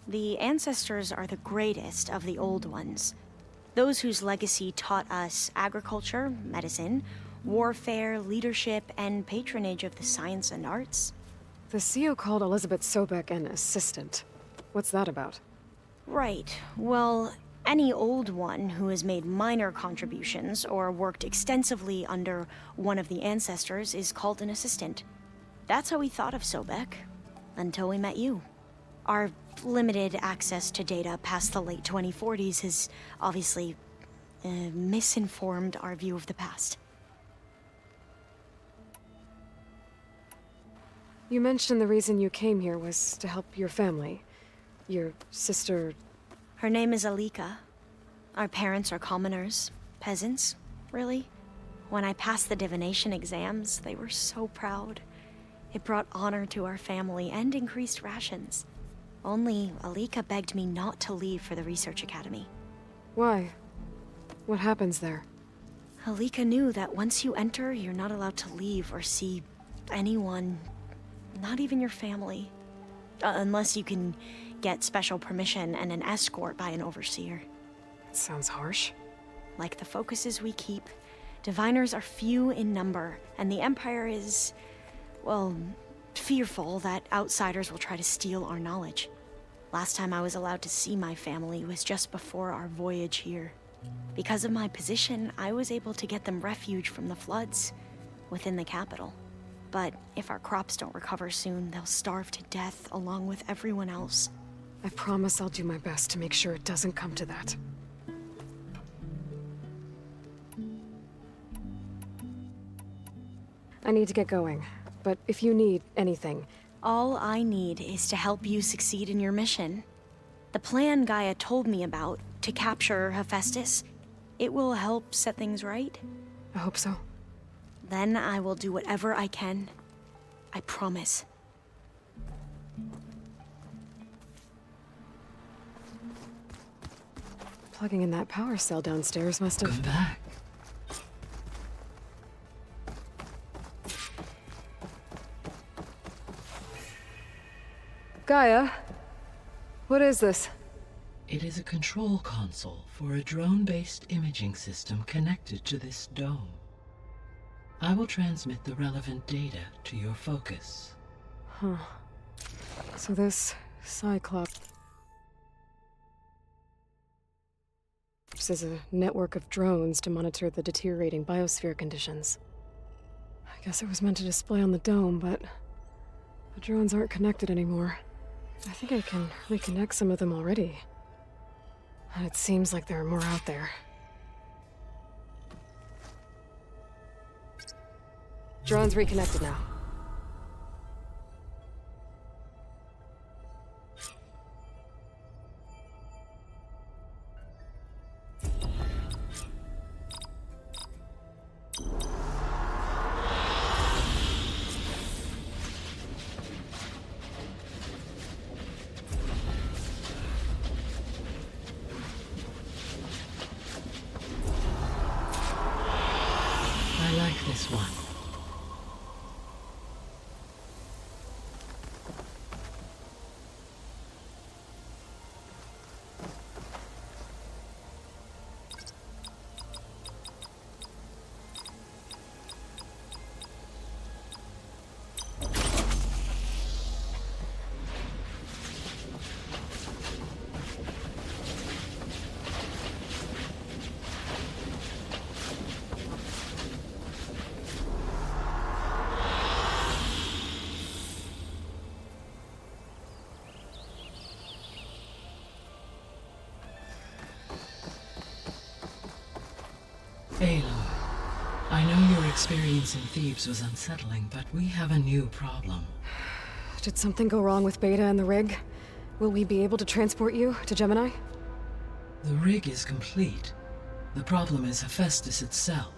The ancestors are the greatest of the old ones. Those whose legacy taught us agriculture, medicine, warfare, leadership, and patronage of the science and arts. The CEO called Elizabeth Sobek an assistant. What's that about? Right. Well, any old one who has made minor contributions or worked extensively under one of the ancestors is called an assistant. That's how we thought of Sobek, until we met you. Our limited access to data past the late 2040s has obviously misinformed our view of the past. You mentioned the reason you came here was to help your family. Your sister... Her name is Alika. Our parents are commoners. Peasants, really. When I passed the divination exams, they were so proud. It brought honor to our family and increased rations. Only Alika begged me not to leave for the research academy. Why? What happens there? Alika knew that once you enter, you're not allowed to leave or see anyone, not even your family. Unless you can get special permission and an escort by an overseer. That sounds harsh. Like the focuses we keep, diviners are few in number, and the Empire is, well, fearful that outsiders will try to steal our knowledge. Last time I was allowed to see my family was just before our voyage here. Because of my position, I was able to get them refuge from the floods within the capital. But if our crops don't recover soon, they'll starve to death along with everyone else. I promise I'll do my best to make sure it doesn't come to that. I need to get going, but if you need anything... All I need is to help you succeed in your mission. The plan Gaia told me about, to capture Hephaestus, it will help set things right. I hope so. Then I will do whatever I can. I promise. Plugging in that power cell downstairs must have... Come back. Gaia? What is this? It is a control console for a drone-based imaging system connected to this dome. I will transmit the relevant data to your focus. Huh. So this Cyclops is a network of drones to monitor the deteriorating biosphere conditions. I guess it was meant to display on the dome, but the drones aren't connected anymore. I think I can reconnect some of them already. And it seems like there are more out there. Drone's reconnected now. I like this one. Aloy, I know your experience in Thebes was unsettling, but we have a new problem. Did something go wrong with Beta and the rig? Will we be able to transport you to Gemini? The rig is complete. The problem is Hephaestus itself.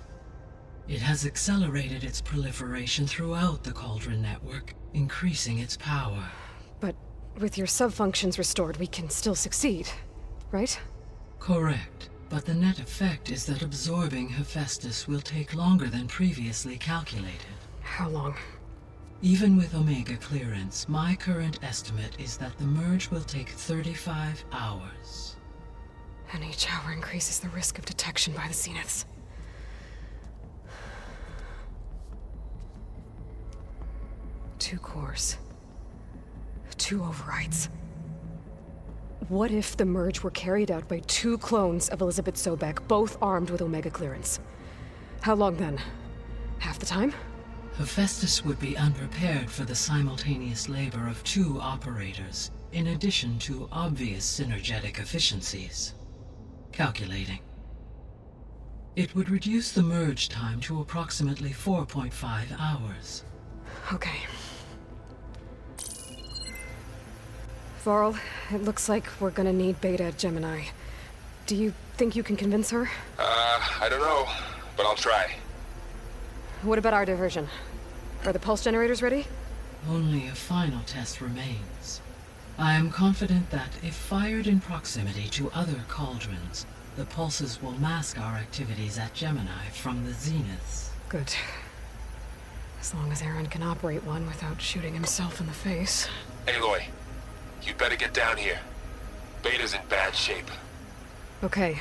It has accelerated its proliferation throughout the Cauldron network, increasing its power. But with your sub-functions restored, we can still succeed, right? Correct. But the net effect is that absorbing Hephaestus will take longer than previously calculated. How long? Even with Omega clearance, my current estimate is that the merge will take 35 hours. And each hour increases the risk of detection by the Zeniths. Two cores. 2 overrides. What if the merge were carried out by 2 clones of Elizabeth Sobek, both armed with Omega clearance? How long then? Half the time? Hephaestus would be unprepared for the simultaneous labor of 2 operators, in addition to obvious synergetic efficiencies. Calculating. It would reduce the merge time to approximately 4.5 hours. Okay. Varl, it looks like we're gonna need Beta at Gemini. Do you think you can convince her? I don't know, but I'll try. What about our diversion? Are the pulse generators ready? Only a final test remains. I am confident that if fired in proximity to other cauldrons, the pulses will mask our activities at Gemini from the zeniths. Good. As long as Aaron can operate one without shooting himself in the face. Aloy, you better get down here. Beta's in bad shape. Okay.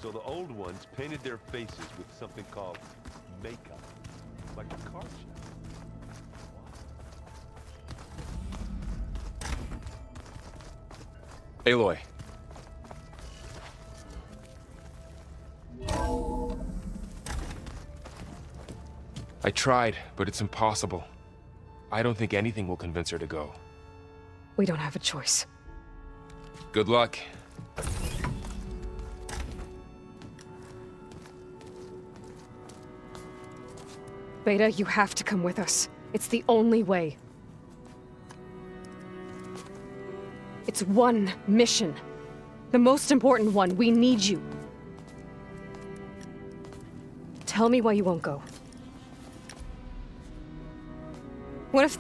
So the old ones painted their faces with something called makeup, like a card show. Aloy. I tried, but it's impossible. I don't think anything will convince her to go. We don't have a choice. Good luck. Beta, you have to come with us. It's the only way. It's one mission. The most important one. We need you. Tell me why you won't go. What if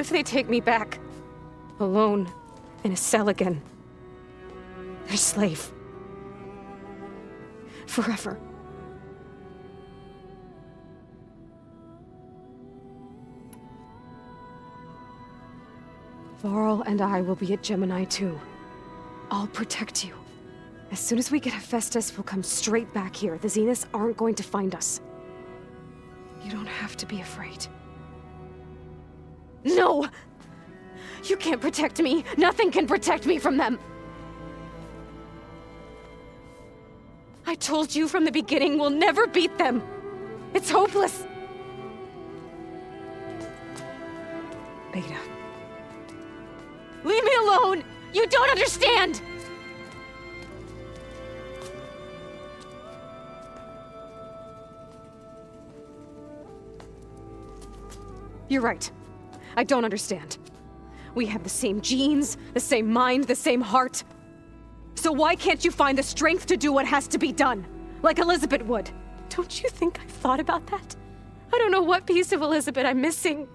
they take me back? Alone, in a cell again. A slave. Forever. Varl and I will be at Gemini too. I'll protect you. As soon as we get Hephaestus, we'll come straight back here. The Zeniths aren't going to find us. You don't have to be afraid. No! You can't protect me. Nothing can protect me from them. I told you from the beginning we'll never beat them. It's hopeless. Beta. Leave me alone! You don't understand! You're right. I don't understand. We have the same genes, the same mind, the same heart. So why can't you find the strength to do what has to be done? Like Elizabeth would. Don't you think I've thought about that? I don't know what piece of Elizabeth I'm missing.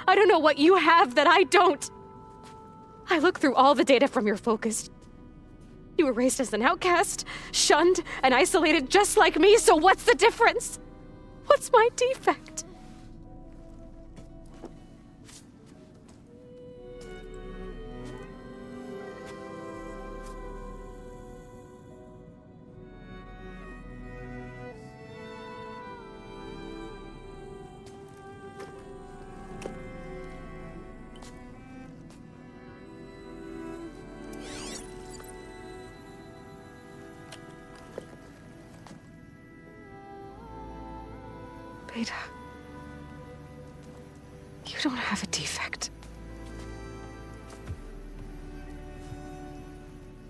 I don't know what you have that I don't. I looked through all the data from your focus. You were raised as an outcast, shunned, and isolated just like me, so what's the difference? What's my defect? Beta, you don't have a defect.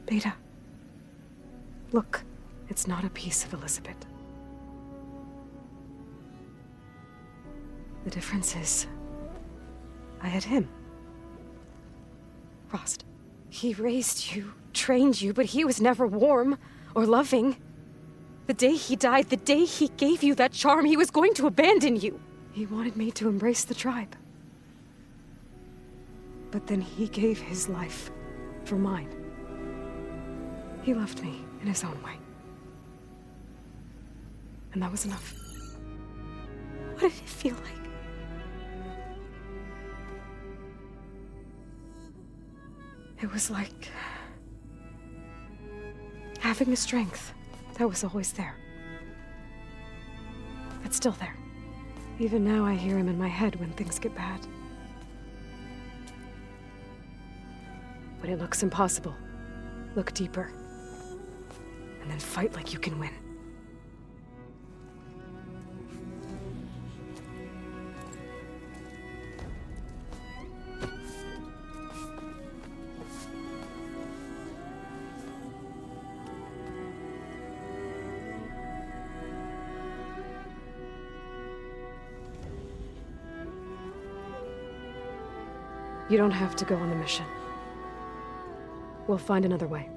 Beta, look, it's not a piece of Elizabeth. The difference is, I had him. Frost. He raised you, trained you, but he was never warm or loving. The day he died, the day he gave you that charm, he was going to abandon you. He wanted me to embrace the tribe. But then he gave his life for mine. He loved me in his own way. And that was enough. What did it feel like? It was like having a strength that was always there. It's still there. Even now I hear him in my head when things get bad. When it looks impossible, look deeper. And then fight like you can win. You don't have to go on the mission. We'll find another way.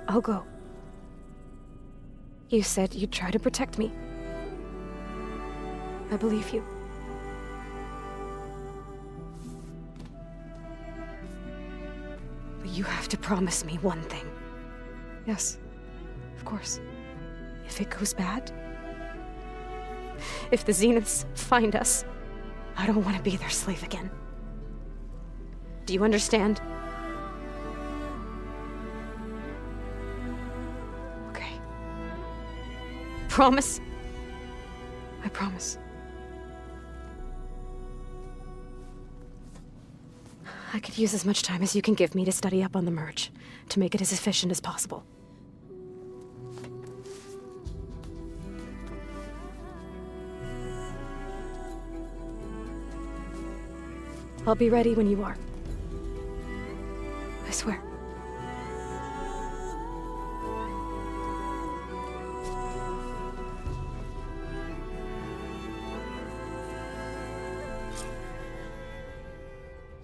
I'll go. You said you'd try to protect me. I believe you. But you have to promise me one thing. Yes, of course. If it goes bad, if the Zeniths find us, I don't want to be their slave again. Do you understand? Okay. Promise? I promise. I could use as much time as you can give me to study up on the merge, to make it as efficient as possible. I'll be ready when you are. I swear.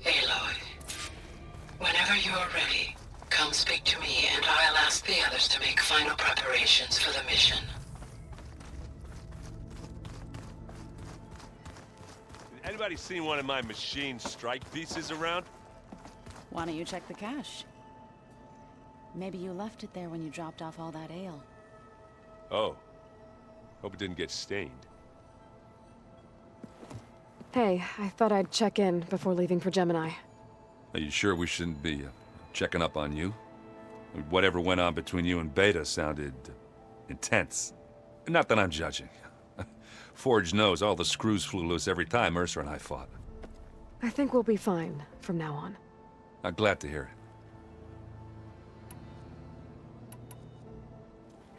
Aloy, whenever you're ready, come speak to me and I'll ask the others to make final preparations for the mission. Anybody seen one of my machine strike pieces around? Why don't you check the cache? Maybe you left it there when you dropped off all that ale. Oh. Hope it didn't get stained. Hey, I thought I'd check in before leaving for Gemini. Are you sure we shouldn't be checking up on you? Whatever went on between you and Beta sounded intense. Not that I'm judging. Forge knows all the screws flew loose every time Mercer and I fought. I think we'll be fine from now on. I'm glad to hear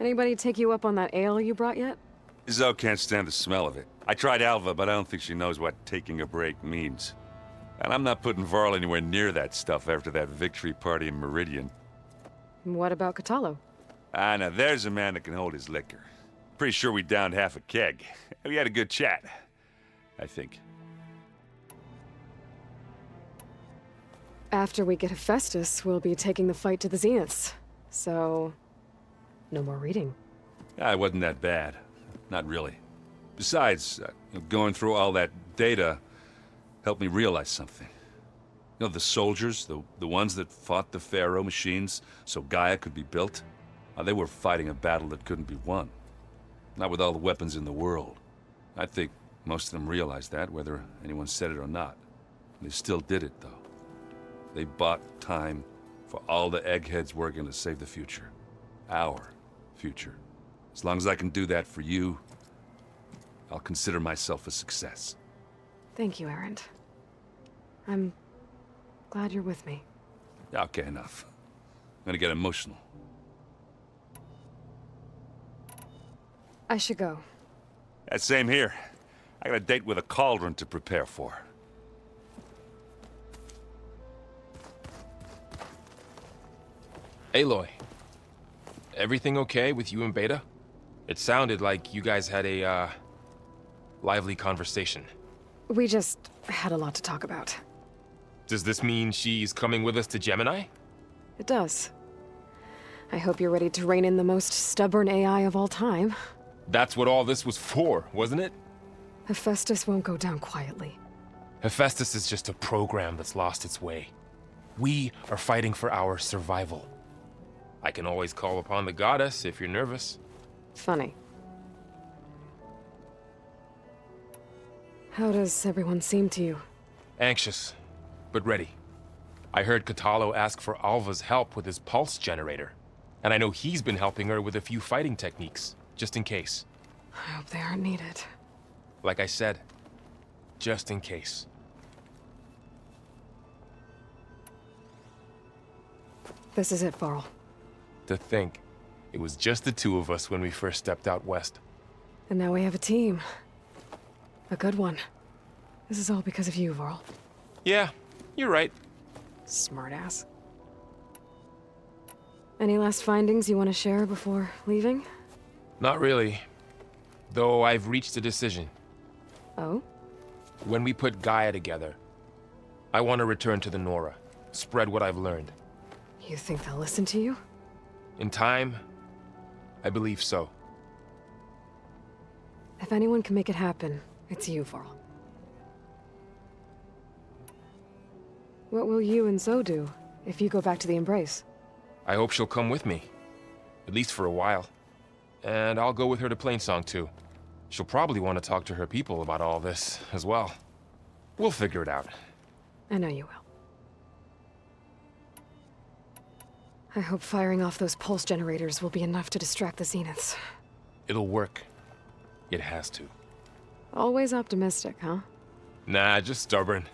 it. Anybody take you up on that ale you brought yet? Zoe can't stand the smell of it. I tried Alva, but I don't think she knows what taking a break means. And I'm not putting Varl anywhere near that stuff after that victory party in Meridian. What about Catalo? Ah, now there's a man that can hold his liquor. Pretty sure we downed half a keg. We had a good chat, I think. After we get Hephaestus, we'll be taking the fight to the Zeniths. So, no more reading. It wasn't that bad. Not really. Besides, going through all that data helped me realize something. You know, the soldiers, the ones that fought the Faro machines so Gaia could be built, they were fighting a battle that couldn't be won. Not with all the weapons in the world. I think most of them realized that, whether anyone said it or not. They still did it, though. They bought time for all the eggheads working to save the future. Our future. As long as I can do that for you, I'll consider myself a success. Thank you, Erend. I'm glad you're with me. Okay, enough. I'm gonna get emotional. I should go. Same here. I got a date with a cauldron to prepare for. Aloy, everything okay with you and Beta? It sounded like you guys had a, lively conversation. We just had a lot to talk about. Does this mean she's coming with us to Gemini? It does. I hope you're ready to rein in the most stubborn AI of all time. That's what all this was for, wasn't it? Hephaestus won't go down quietly. Hephaestus is just a program that's lost its way. We are fighting for our survival. I can always call upon the goddess if you're nervous. Funny. How does everyone seem to you? Anxious, but ready. I heard Catalo ask for Alva's help with his pulse generator. And I know he's been helping her with a few fighting techniques, just in case. I hope they aren't needed. Like I said, just in case. This is it, Varl. To think, it was just the two of us when we first stepped out west. And now we have a team. A good one. This is all because of you, Varl. Yeah, you're right. Smartass. Any last findings you want to share before leaving? Not really. Though I've reached a decision. Oh? When we put Gaia together, I want to return to the Nora, spread what I've learned. You think they'll listen to you? In time, I believe so. If anyone can make it happen, it's you, Varl. What will you and Zoe do if you go back to the Embrace? I hope she'll come with me, at least for a while. And I'll go with her to Plainsong too. She'll probably want to talk to her people about all this as well. We'll figure it out. I know you will. I hope firing off those pulse generators will be enough to distract the Zeniths. It'll work. It has to. Always optimistic, huh? Nah, just stubborn.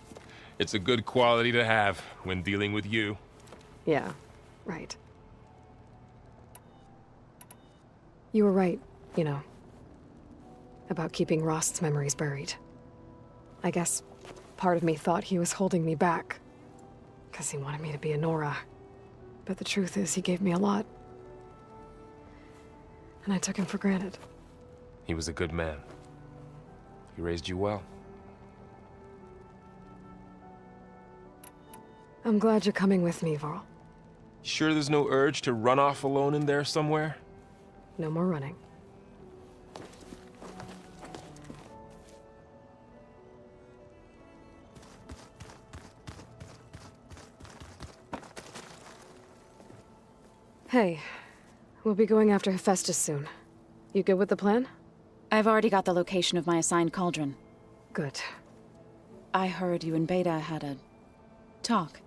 It's a good quality to have when dealing with you. Yeah, right. You were right, you know, about keeping Rost's memories buried. I guess part of me thought he was holding me back, because he wanted me to be a Nora. But the truth is, he gave me a lot. And I took him for granted. He was a good man. He raised you well. I'm glad you're coming with me, Varl. Sure there's no urge to run off alone in there somewhere? No more running. Hey, we'll be going after Hephaestus soon. You good with the plan? I've already got the location of my assigned cauldron. Good. I heard you and Beta had a talk.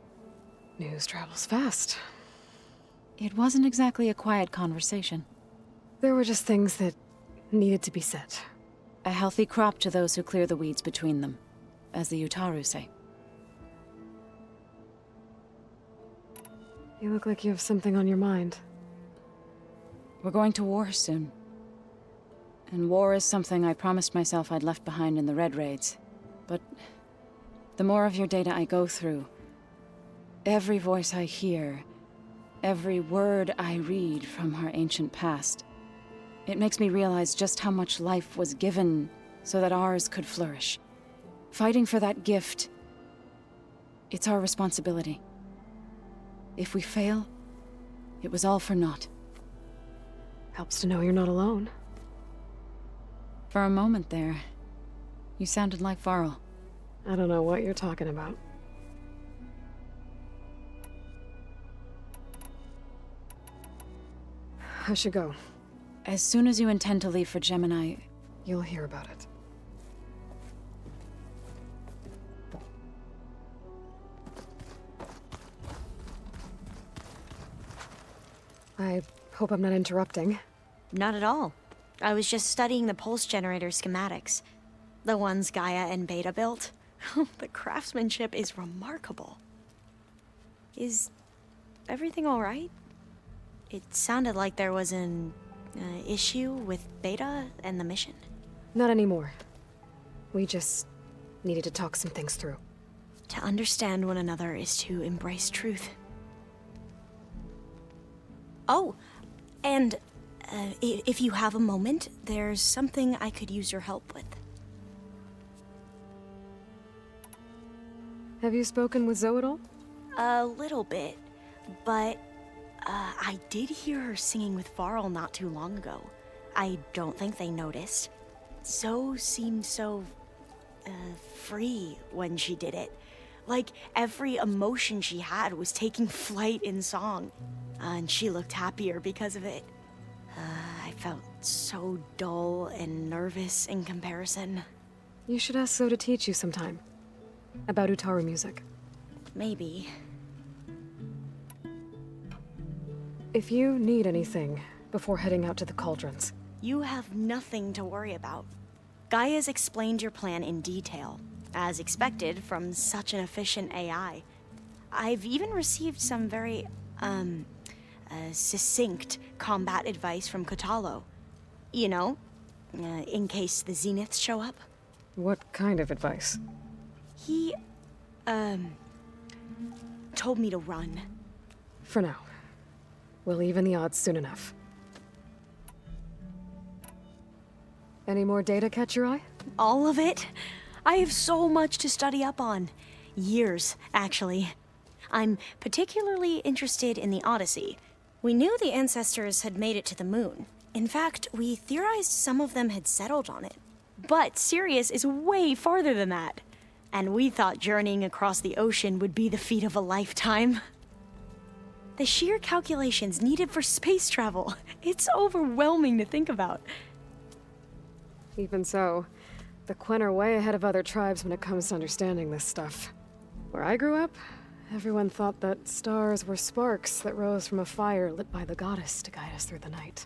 News travels fast. It wasn't exactly a quiet conversation. There were just things that needed to be said. A healthy crop to those who clear the weeds between them, as the Utaru say. You look like you have something on your mind. We're going to war soon. And war is something I promised myself I'd left behind in the Red Raids. But the more of your data I go through, every voice I hear, every word I read from her ancient past, it makes me realize just how much life was given so that ours could flourish. Fighting for that gift, it's our responsibility. If we fail, it was all for naught. Helps to know you're not alone. For a moment there, you sounded like Varl. I don't know what you're talking about. I should go. As soon as you intend to leave for Gemini, you'll hear about it. I hope I'm not interrupting. Not at all. I was just studying the pulse generator schematics. The ones Gaia and Beta built. The craftsmanship is remarkable. Is everything all right? It sounded like there was an issue with Beta and the mission. Not anymore. We just needed to talk some things through. To understand one another is to embrace truth. Oh, and if you have a moment, there's something I could use your help with. Have you spoken with Zoe at all? A little bit, but I did hear her singing with Varl not too long ago. I don't think they noticed. Zoe seemed so free when she did it. Like every emotion she had was taking flight in song. And she looked happier because of it. I felt so dull and nervous in comparison. You should ask Zoe to teach you sometime. About Utaru music. Maybe. If you need anything before heading out to the cauldrons. You have nothing to worry about. Gaia's explained your plan in detail, as expected from such an efficient AI. I've even received some very, succinct combat advice from Kotalo. You know, in case the Zeniths show up. What kind of advice? He, told me to run. For now. We'll even the odds soon enough. Any more data catch your eye? All of it? I have so much to study up on. Years, actually. I'm particularly interested in the Odyssey. We knew the ancestors had made it to the moon. In fact, we theorized some of them had settled on it. But Sirius is way farther than that. And we thought journeying across the ocean would be the feat of a lifetime. The sheer calculations needed for space travel. It's overwhelming to think about. Even so, the Quen are way ahead of other tribes when it comes to understanding this stuff. Where I grew up, everyone thought that stars were sparks that rose from a fire lit by the goddess to guide us through the night.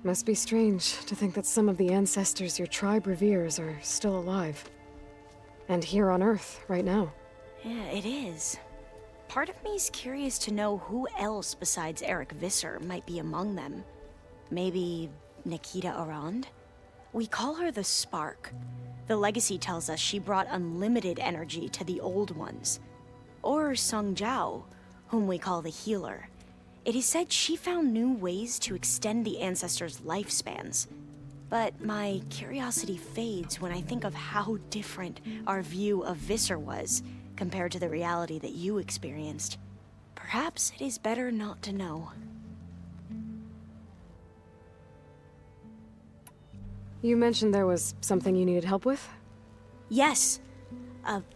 Must be strange to think that some of the ancestors your tribe reveres are still alive. And here on Earth, right now. Yeah, it is. Part of me's curious to know who else besides Eric Visser might be among them. Maybe Nikita Arand? We call her the Spark. The legacy tells us she brought unlimited energy to the Old Ones. Or Sung Jiao, whom we call the Healer. It is said she found new ways to extend the ancestors' lifespans. But my curiosity fades when I think of how different our view of Visser was compared to the reality that you experienced. Perhaps it is better not to know. You mentioned there was something you needed help with? Yes.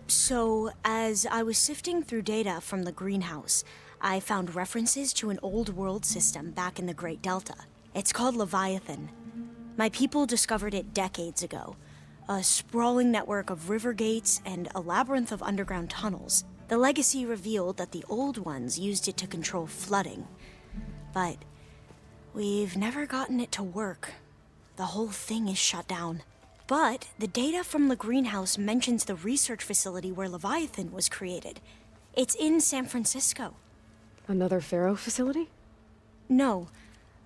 So, as I was sifting through data from the greenhouse, I found references to an old world system back in the Great Delta. It's called Leviathan. My people discovered it decades ago. A sprawling network of river gates and a labyrinth of underground tunnels. The legacy revealed that the Old Ones used it to control flooding. But we've never gotten it to work. The whole thing is shut down. But the data from the greenhouse mentions the research facility where Leviathan was created. It's in San Francisco. Another Faro facility? No.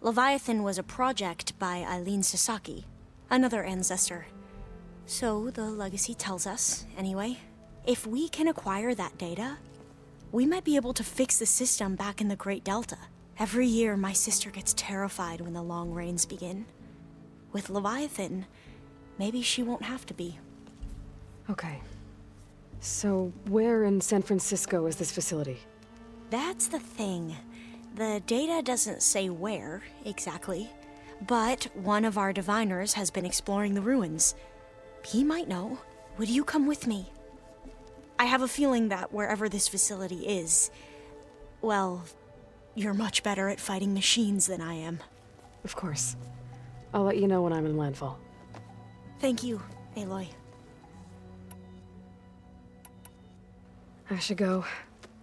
Leviathan was a project by Eileen Sasaki, another ancestor. So the legacy tells us, anyway. If we can acquire that data, we might be able to fix the system back in the Great Delta. Every year, my sister gets terrified when the long rains begin. With Leviathan, maybe she won't have to be. Okay. So, where in San Francisco is this facility? That's the thing. The data doesn't say where, exactly. But one of our diviners has been exploring the ruins. He might know. Would you come with me? I have a feeling that wherever this facility is, well, you're much better at fighting machines than I am. Of course. I'll let you know when I'm in landfall. Thank you, Aloy. I should go.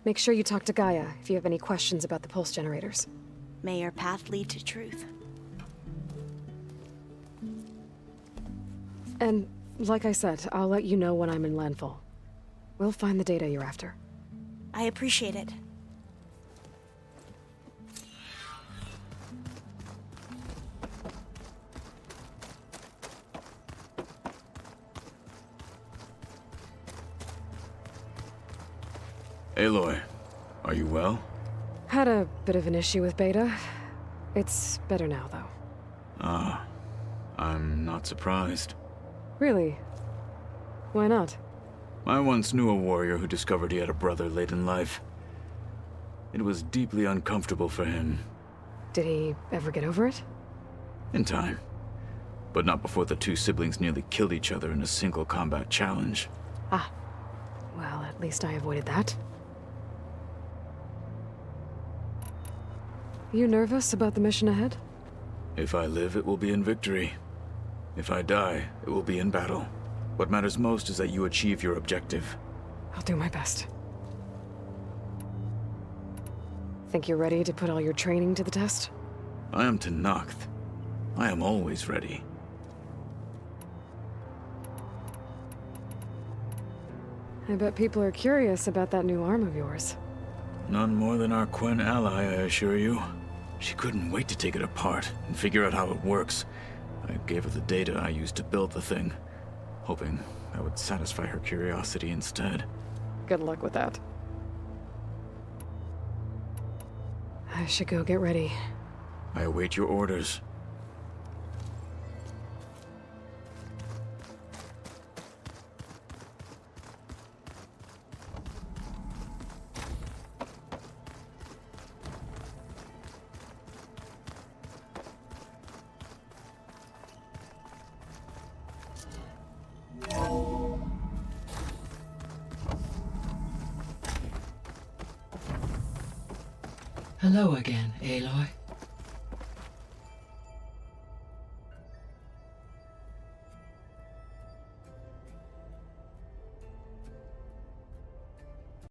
Make sure you talk to Gaia if you have any questions about the pulse generators. May your path lead to truth. And, like I said, I'll let you know when I'm in landfall. We'll find the data you're after. I appreciate it. Aloy, are you well? Had a bit of an issue with Beta. It's better now, though. Ah, I'm not surprised. Really? Why not? I once knew a warrior who discovered he had a brother late in life. It was deeply uncomfortable for him. Did he ever get over it? In time. But not before the two siblings nearly killed each other in a single combat challenge. Ah. Well, at least I avoided that. You nervous about the mission ahead? If I live, it will be in victory. If I die, it will be in battle. What matters most is that you achieve your objective. I'll do my best. Think you're ready to put all your training to the test? I am Tenakth. I am always ready. I bet people are curious about that new arm of yours. None more than our Quen ally, I assure you. She couldn't wait to take it apart and figure out how it works. I gave her the data I used to build the thing, hoping that would satisfy her curiosity instead. Good luck with that. I should go get ready. I await your orders. Hello again, Aloy.